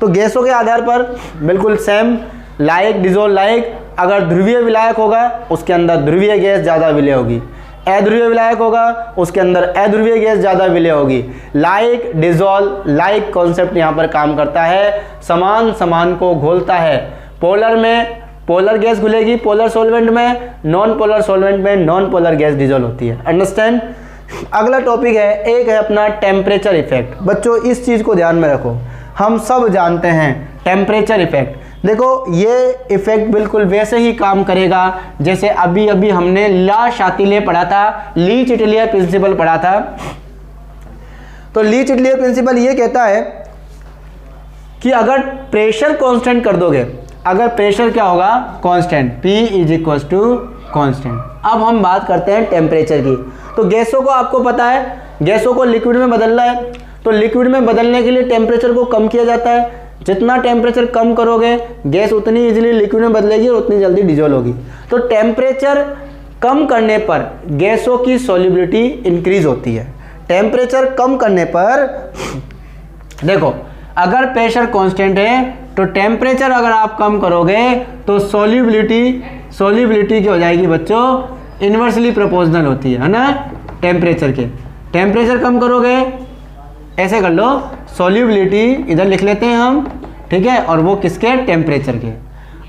तो गैसों के आधार पर बिल्कुल सेम, लाइक डिजोल्व लाइक। अगर ध्रुवीय विलायक होगा उसके अंदर ध्रुवीय गैस ज़्यादा विलय होगी, अध्रुवीय विलायक होगा उसके अंदर अध्रुवीय गैस ज़्यादा विलय होगी। लाइक डिजोल्व लाइक कॉन्सेप्ट यहाँ पर काम करता है, समान समान को घोलता है। पोलर में पोलर गैस घुलेगी पोलर सॉल्वेंट में, नॉन पोलर सॉल्वेंट में नॉन पोलर गैस डिजोल्व होती है। अंडरस्टैंड। अगला टॉपिक है, एक है अपना टेम्परेचर इफेक्ट। बच्चों इस चीज़ को ध्यान में रखो, हम सब जानते हैं टेम्परेचर इफेक्ट। देखो ये इफेक्ट बिल्कुल वैसे ही काम करेगा जैसे अभी अभी हमने ला शातिले पढ़ा था, ली चिटलियर प्रिंसिपल पढ़ा था। तो ली चिटलियर प्रिंसिपल ये कहता है कि अगर प्रेशर कांस्टेंट कर दोगे, अगर प्रेशर क्या होगा constant, P is equal to constant. अब हम बात करते हैं टेम्परेचर की। तो गैसों को आपको पता है, गैसों को लिक्विड में बदलना है, तो लिक्विड में बदलने के लिए टेम्परेचर को कम किया जाता है। जितना टेम्परेचर कम करोगे गैस उतनी इजीली लिक्विड में बदलेगी और उतनी जल्दी डिजोल्व होगी। तो टेम्परेचर कम करने पर गैसों की सॉल्युबिलिटी इंक्रीज होती है। टेम्परेचर कम करने पर देखो, अगर प्रेशर कांस्टेंट है तो टेम्परेचर अगर आप कम करोगे तो सॉल्युबिलिटी क्या हो जाएगी बच्चों, इन्वर्सली प्रोपोर्शनल होती है ना टेम्परेचर के। टेम्परेचर कम करोगे, ऐसे कर लो, सॉल्युबिलिटी इधर लिख लेते हैं हम, ठीक है, और वो किसके, टेम्परेचर के।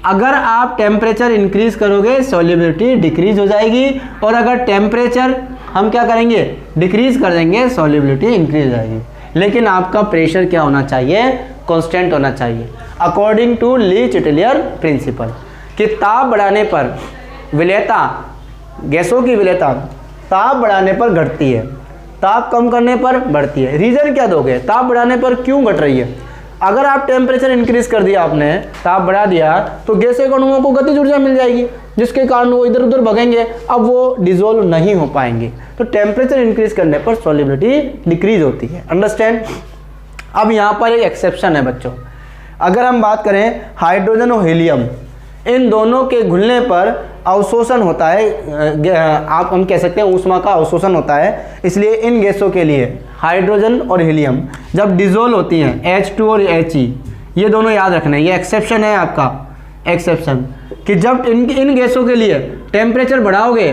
अगर आप टेम्परेचर इंक्रीज करोगे सॉल्युबिलिटी डिक्रीज हो जाएगी, और अगर टेम्परेचर हम क्या करेंगे, डिक्रीज कर देंगे, सॉल्युबिलिटी इंक्रीज हो जाएगी। लेकिन आपका प्रेशर क्या होना चाहिए, कांस्टेंट होना चाहिए, अकॉर्डिंग टू ली चिटलियर प्रिंसिपल। कि ताप बढ़ाने पर विलेयता, गैसों की विलेयता ताप बढ़ाने पर घटती है, ताप कम करने पर बढ़ती है। रीजन क्या दोगे, ताप बढ़ाने पर क्यों घट रही है? अगर आप टेम्परेचर इंक्रीज कर दिया, आपने ताप बढ़ा दिया, तो गैसीय अणुओं को गतिज ऊर्जा मिल जाएगी, जिसके कारण वो इधर उधर भगेंगे, अब वो डिसॉल्व नहीं हो पाएंगे। तो टेम्परेचर इंक्रीज करने पर सॉल्युबिलिटी डिक्रीज होती है। अंडरस्टैंड। अब यहाँ पर एक एक्सेप्शन है बच्चों, अगर हम बात करें हाइड्रोजन और हीलियम, इन दोनों के घुलने पर अवशोषण होता है, आप हम कह सकते हैं ऊष्मा का अवशोषण होता है। इसलिए इन गैसों के लिए हाइड्रोजन और हीलियम जब डिसॉल्व होती हैं, H2 और He, ये दोनों याद रखना है, ये एक्सेप्शन है आपका, एक्सेप्शन, कि जब इन गैसों के लिए टेम्परेचर बढ़ाओगे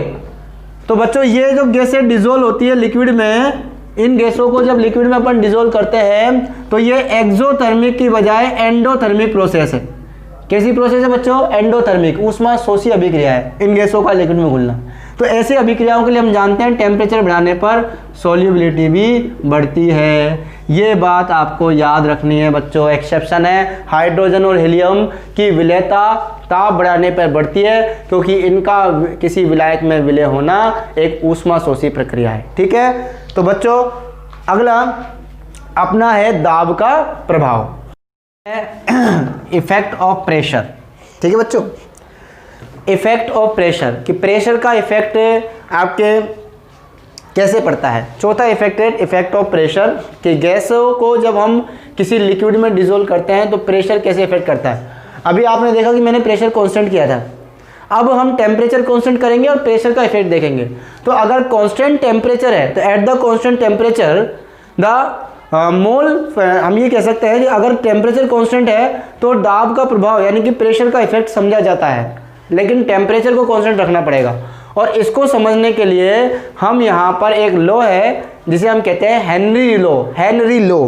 तो बच्चों ये जो गैसें डिसॉल्व होती है लिक्विड में, इन गैसों को जब लिक्विड में अपन डिसॉल्व करते हैं तो ये एक्सोथर्मिक की बजाय एंडोथर्मिक प्रोसेस है। कैसी प्रोसेस है बच्चों, एंडोथर्मिक, ऊष्मा शोषी अभिक्रिया है इन गैसों का लिक्विड में घुलना। तो ऐसी अभिक्रियाओं के लिए हम जानते हैं टेम्परेचर बढ़ाने पर सॉल्युबिलिटी भी बढ़ती है। ये बात आपको याद रखनी है बच्चों, एक्सेप्शन है, हाइड्रोजन और हीलियम की विलेयता ताप बढ़ाने पर बढ़ती है, क्योंकि इनका किसी विलायक में विलय होना एक ऊष्मा शोषी प्रक्रिया है। ठीक है, तो बच्चों अगला अपना है दाब का प्रभाव, इफेक्ट ऑफ प्रेशर। ठीक है बच्चों, इफेक्ट ऑफ प्रेशर, कि प्रेशर का इफेक्ट आपके कैसे पड़ता है। चौथा इफेक्ट है इफेक्ट ऑफ प्रेशर, कि गैसों को जब हम किसी लिक्विड में डिसॉल्व करते हैं तो प्रेशर कैसे इफेक्ट करता है। अभी आपने देखा कि मैंने प्रेशर कांस्टेंट किया था, अब हम टेम्परेचर कांस्टेंट करेंगे और प्रेशर का इफेक्ट देखेंगे। तो अगर कांस्टेंट टेम्परेचर है तो at the constant temperature the mole, हम ये कह सकते हैं कि अगर टेम्परेचर कांस्टेंट है तो दाब का प्रभाव यानी कि प्रेशर का इफेक्ट समझा जाता है, लेकिन टेम्परेचर को कांस्टेंट रखना पड़ेगा। और इसको समझने के लिए हम यहाँ पर एक लॉ है जिसे हम कहते हैं हेनरी लॉ,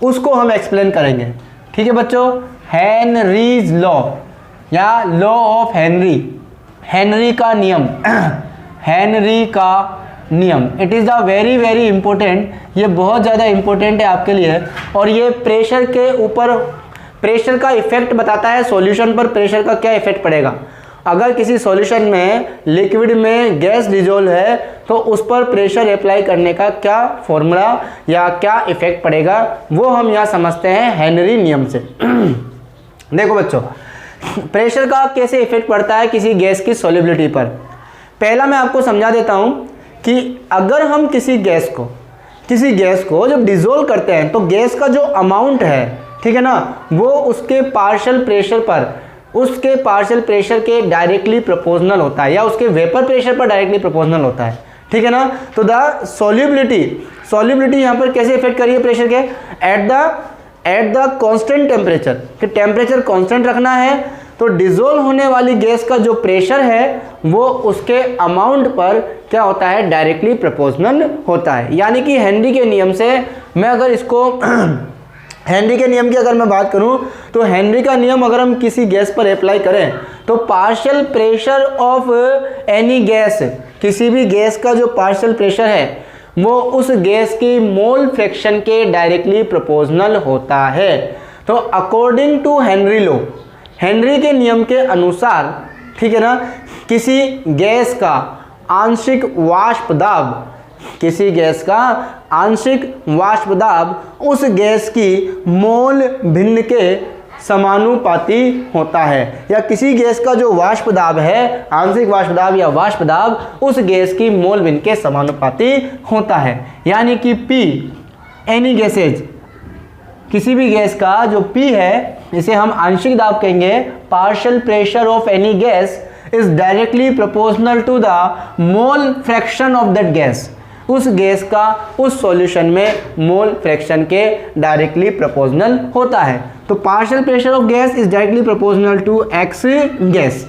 उसको हम एक्सप्लेन करेंगे। ठीक है बच्चों, हेनरीज लॉ या लॉ ऑफ हेनरी का नियम, हेनरी का नियम, it is the very very important, ये बहुत ज़्यादा इंपॉर्टेंट है आपके लिए। और ये प्रेशर के ऊपर, प्रेशर का इफेक्ट बताता है सॉल्यूशन पर प्रेशर का क्या इफेक्ट पड़ेगा। अगर किसी सॉल्यूशन में लिक्विड में गैस डिसॉल्व है तो उस पर प्रेशर अप्लाई करने का क्या फॉर्मूला या क्या इफेक्ट पड़ेगा, वो हम यहाँ समझते हैं हेनरी नियम से। देखो बच्चों, प्रेशर का कैसे इफेक्ट पड़ता है किसी गैस की सॉल्युबिलिटी पर। पहला मैं आपको समझा देता हूँ कि अगर हम किसी गैस को जब डिसॉल्व करते हैं तो गैस का जो अमाउंट है, ठीक है ना, वो उसके पार्शियल प्रेशर के डायरेक्टली प्रोपोर्शनल होता है, या उसके वेपर प्रेशर पर डायरेक्टली प्रोपोर्शनल होता है, ठीक है ना। तो द सॉल्युबिलिटी यहाँ पर कैसे इफेक्ट करिए प्रेशर के, एट द कांस्टेंट टेम्परेचर, कि टेम्परेचर कांस्टेंट रखना है, तो डिजोल्व होने वाली गैस का जो प्रेशर है वो उसके अमाउंट पर क्या होता है, डायरेक्टली प्रोपोर्शनल होता है। यानी कि हेनरी के नियम से मैं अगर इसको हेनरी के नियम की अगर मैं बात करूं, तो हेनरी का नियम अगर हम किसी गैस पर अप्लाई करें तो partial pressure of any gas, किसी भी गैस का जो पार्शियल प्रेशर है वो उस गैस की मोल फ्रैक्शन के डायरेक्टली प्रोपोर्शनल होता है। तो according to Henry law, Henry के नियम के अनुसार, ठीक है ना, किसी गैस का आंशिक वाष्प दाब, किसी गैस का आंशिक वाष्प दाब उस गैस की मोल भिन्न के समानुपाती होता है, या किसी गैस का जो वाष्प दाब है, आंशिक वाष्प दाब या वाष्प दाब, उस गैस की मोल भिन्न के समानुपाती होता है। यानी कि P एनी गैसेज, किसी भी गैस का जो P है इसे हम आंशिक दाब कहेंगे, partial pressure of any gas is directly proportional to the mole fraction of that gas, उस गैस का उस सॉल्यूशन में मोल फ्रैक्शन के डायरेक्टली प्रोपोर्शनल होता है। तो partial pressure of gas is directly proportional to X gas,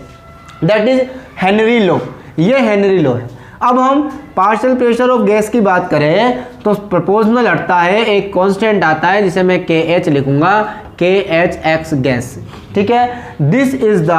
that is Henry law, ये Henry law है। अब हम पार्शियल प्रेशर ऑफ गैस की बात करें तो प्रोपोर्शनल हटता है, एक कांस्टेंट आता है जिसे मैं KH लिखूंगा, KHX गैस, ठीक है। This is the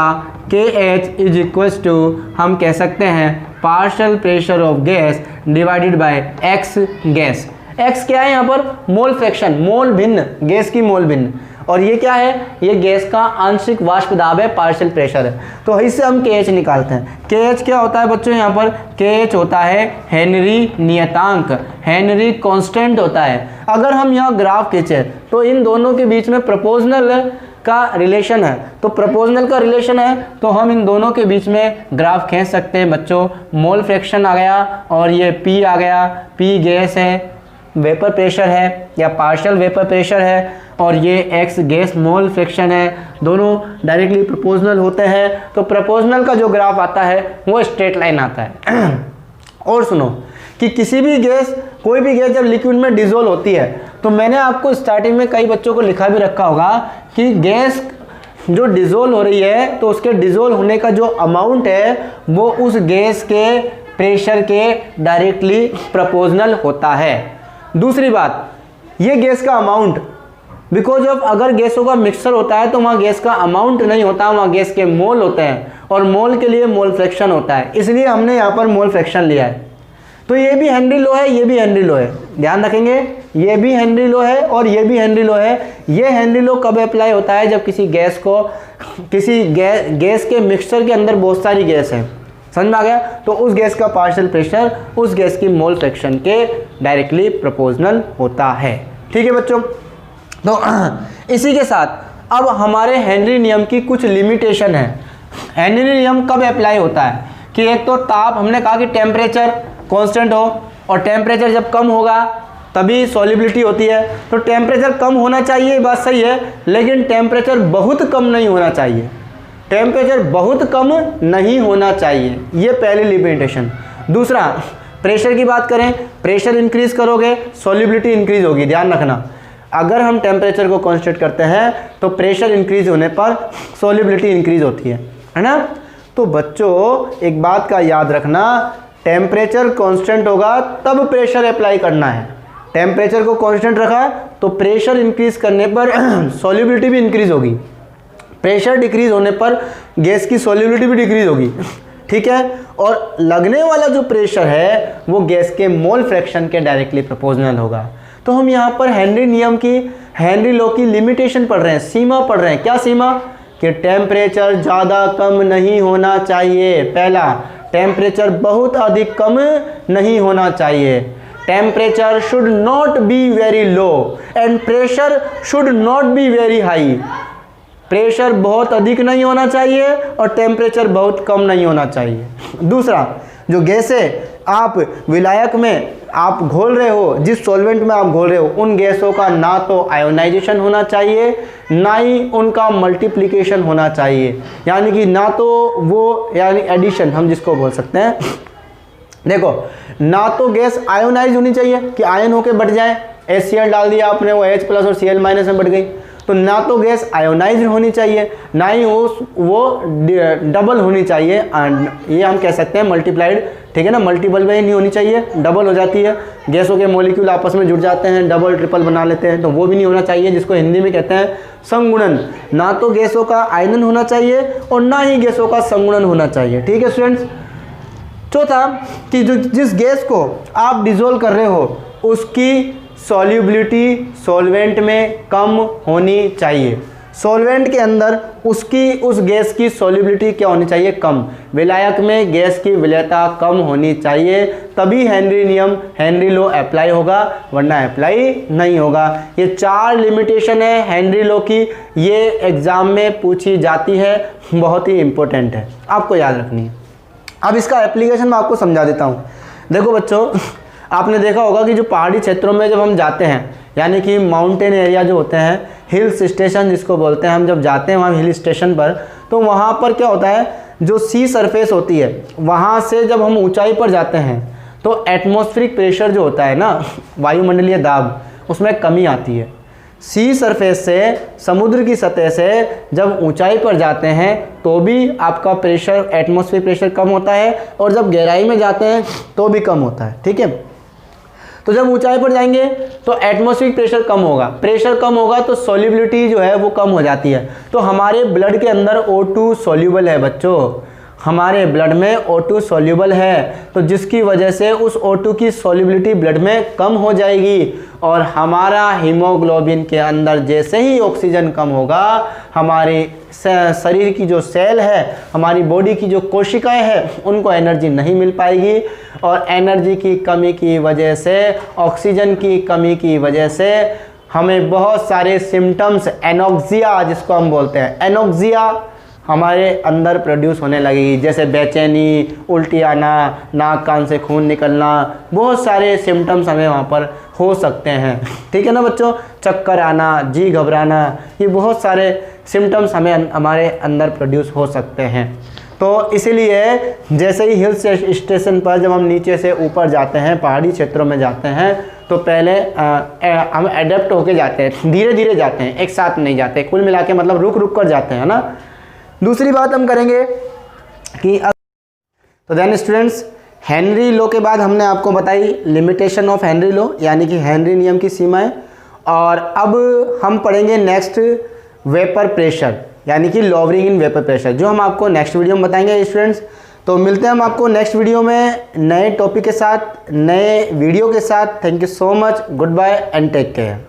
KH is equal to, हम कह सकते हैं partial pressure of gas divided by X gas. X क्या है यहाँ पर, मोल फ्रैक्शन, मोल भिन्न, गैस की मोल भिन्न, और ये क्या है, ये गैस का आंशिक वाष्प दाब है, पार्शियल प्रेशर है। तो इससे हम KH निकालते हैं। KH क्या होता है बच्चों, यहाँ पर KH होता है हेनरी नियतांक, हेनरी कांस्टेंट होता है। अगर हम यहाँ ग्राफ खींचे तो इन दोनों के बीच में प्रोपोर्शनल का रिलेशन है, तो प्रोपोर्शनल का रिलेशन है तो हम इन दोनों के बीच में ग्राफ खींच सकते हैं बच्चों। मोल फ्रैक्शन आ गया और ये P आ गया, P गैस है, वेपर प्रेशर है या पार्शियल वेपर प्रेशर है, और ये X गैस मोल फ्रैक्शन है, दोनों डायरेक्टली प्रोपोर्शनल होते हैं। तो प्रोपोर्शनल का जो ग्राफ आता है वो स्ट्रेट लाइन आता है। और सुनो कि किसी भी गैस, कोई भी गैस जब लिक्विड में डिजोल्व होती है, तो मैंने आपको स्टार्टिंग में कई बच्चों को लिखा भी रखा होगा कि गैस जो डिजोल्व हो रही है तो उसके डिजोल्व होने का जो अमाउंट है वो उस गैस के प्रेशर के डायरेक्टली प्रोपोर्शनल होता है। दूसरी बात, ये गैस का अमाउंट, बिकॉज ऑफ अगर गैसों का मिक्सचर होता है तो वहाँ गैस का अमाउंट नहीं होता, वहाँ गैस के मोल होते हैं, और मोल के लिए मोल फ्रैक्शन होता है, इसलिए हमने यहाँ पर मोल फ्रैक्शन लिया है। तो ये भी हेनरी लॉ है, ये भी हेनरी लॉ है, ध्यान रखेंगे, ये भी हेनरी लॉ है और ये भी हेनरी लॉ है। ये हेनरी लॉ कब अप्लाई होता है, जब किसी गैस को, किसी गैस के मिक्सचर के अंदर बहुत सारी गैस है, समझ में आ गया, तो उस गैस का पार्शियल प्रेशर उस गैस की मोल फ्रैक्शन के डायरेक्टली प्रोपोर्शनल होता है। ठीक है बच्चों, तो इसी के साथ अब हमारे हेनरी नियम की कुछ लिमिटेशन है। हेनरी नियम कब अप्लाई होता है कि एक तो ताप, हमने कहा कि टेम्परेचर कांस्टेंट हो, और टेम्परेचर जब कम होगा तभी सॉल्युबिलिटी होती है। तो टेम्परेचर कम होना चाहिए, बात सही है, लेकिन टेम्परेचर बहुत कम नहीं होना चाहिए, टेम्परेचर बहुत कम नहीं होना चाहिए, ये पहली लिमिटेशन। दूसरा, प्रेशर की बात करें, प्रेशर इंक्रीज करोगे सॉल्युबिलिटी इंक्रीज होगी, ध्यान रखना। अगर हम टेम्परेचर को कांस्टेंट करते हैं तो प्रेशर इंक्रीज होने पर सॉल्युबिलिटी इंक्रीज होती है ना। तो बच्चों एक बात का याद रखना, टेम्परेचर कांस्टेंट होगा तब प्रेशर अप्लाई करना है। टेम्परेचर को कांस्टेंट रखा तो प्रेशर इंक्रीज करने पर सॉल्युबिलिटी भी इंक्रीज होगी, प्रेशर डिक्रीज होने पर गैस की सॉल्युबिलिटी भी डिक्रीज होगी, ठीक है। और लगने वाला जो प्रेशर है वो गैस के मोल फ्रैक्शन के डायरेक्टली प्रोपोर्शनल होगा। तो हम यहाँ पर हेनरी नियम की, हेनरी लॉ की लिमिटेशन पढ़ रहे हैं, सीमा पढ़ रहे हैं। क्या सीमा? कि टेम्परेचर ज़्यादा कम नहीं होना चाहिए। पहला, टेम्परेचर बहुत अधिक कम नहीं होना चाहिए। Temperature should not be very low and pressure should not be very high. Pressure बहुत अधिक नहीं होना चाहिए और टेम्परेचर बहुत कम नहीं होना चाहिए। दूसरा, जो गैसें आप विलायक में आप घोल रहे हो, जिस सॉल्वेंट में आप घोल रहे हो, उन गैसों का ना तो आयोनाइजेशन होना चाहिए, ना ही उनका मल्टीप्लिकेशन होना चाहिए, यानी कि ना तो वो, यानी एडिशन हम जिसको बोल सकते हैं। देखो, ना तो गैस आयोनाइज होनी चाहिए कि आयन होके बढ़ जाए, HCl डाल दिया आपने, वो H+ और Cl- में बढ़ गई, तो ना तो गैस आयोनाइज होनी चाहिए, ना ही वो डबल होनी चाहिए, ये हम कह सकते हैं मल्टीप्लाइड, ठीक है ना, मल्टीपल में नहीं होनी चाहिए, डबल हो जाती है, गैसों के मॉलिक्यूल आपस में जुड़ जाते हैं, डबल ट्रिपल बना लेते हैं, तो वो भी नहीं होना चाहिए, जिसको हिंदी में कहते हैं संगुणन। ना तो गैसों का आयनन होना चाहिए और ना ही गैसों का संगुणन होना चाहिए, ठीक है स्टूडेंट्स। चौथा कि जो जिस गैस को आप डिजोल्व कर रहे हो उसकी सॉल्युबिलिटी सॉल्वेंट में कम होनी चाहिए, सॉल्वेंट के अंदर उस गैस की सॉल्युबिलिटी क्या होनी चाहिए, कम, विलायक में गैस की विलयता कम होनी चाहिए, तभी हेनरी नियम, हेनरी लॉ अप्लाई होगा, वरना अप्लाई नहीं होगा। ये 4 लिमिटेशन है हेनरी लॉ की, ये एग्जाम में पूछी जाती है, बहुत ही इंपॉर्टेंट है, आपको याद रखनी है। अब इसका एप्लीकेशन मैं आपको समझा देता हूँ। देखो बच्चों, आपने देखा होगा कि जो पहाड़ी क्षेत्रों में जब हम जाते हैं, यानी कि माउंटेन एरिया जो होते हैं, हिल्स स्टेशन जिसको बोलते हैं, हम जब जाते हैं वहाँ हिल स्टेशन पर, तो वहाँ पर क्या होता है, जो सी सरफेस होती है, वहाँ से जब हम ऊंचाई पर जाते हैं तो एटमॉस्फेरिक प्रेशर जो होता है ना, वायुमंडलीय दाब, उसमें कमी आती है। सी सरफेस से, समुद्र की सतह से जब ऊंचाई पर जाते हैं तो भी आपका प्रेशर, एटमॉस्फेरिक प्रेशर कम होता है, और जब गहराई में जाते हैं तो भी कम होता है, ठीक है। तो जब ऊंचाई पर जाएंगे तो एटमॉस्फेरिक प्रेशर कम होगा, प्रेशर कम होगा तो सॉल्युबिलिटी जो है वो कम हो जाती है। तो हमारे ब्लड के अंदर O2 सॉल्युबल है बच्चों, हमारे ब्लड में O2 सॉल्युबल है, तो जिसकी वजह से उस O2 की सॉल्युबिलिटी ब्लड में कम हो जाएगी, और हमारा हीमोग्लोबिन के अंदर जैसे ही ऑक्सीजन कम होगा, हमारे शरीर की जो सेल है, हमारी बॉडी की जो कोशिकाएं हैं, उनको एनर्जी नहीं मिल पाएगी, और एनर्जी की कमी की वजह से, ऑक्सीजन की कमी की वजह से हमें बहुत सारे सिम्टम्स, एनोक्सिया जिसको हम बोलते हैं, एनोक्सिया हमारे अंदर प्रोड्यूस होने लगेगी, जैसे बेचैनी, उल्टी आना, नाक कान से खून निकलना, बहुत सारे सिम्टम्स हमें वहाँ पर हो सकते हैं, ठीक है ना बच्चों, चक्कर आना, जी घबराना, ये बहुत सारे सिम्टम्स हमें हमारे अंदर प्रोड्यूस हो सकते हैं। तो इसीलिए जैसे ही हिल स्टेशन पर जब हम नीचे से ऊपर जाते हैं, पहाड़ी क्षेत्रों में जाते हैं, तो पहले हम एडेप्ट होके जाते हैं, धीरे धीरे जाते हैं, एक साथ नहीं जाते, कुल मिला के मतलब रुक रुक कर जाते हैं ना। दूसरी बात हम करेंगे कि तो देन स्टूडेंट्स, हेनरी लॉ के बाद हमने आपको बताई लिमिटेशन ऑफ हेनरी लॉ, यानी कि हेनरी नियम की सीमाएं, और अब हम पढ़ेंगे नेक्स्ट वेपर प्रेशर, यानी कि लॉवरिंग इन वेपर प्रेशर, जो हम आपको नेक्स्ट वीडियो में बताएंगे स्टूडेंट्स। तो मिलते हैं हम आपको नेक्स्ट वीडियो में नए टॉपिक के साथ, नए वीडियो के साथ। Thank you so much, goodbye and take care.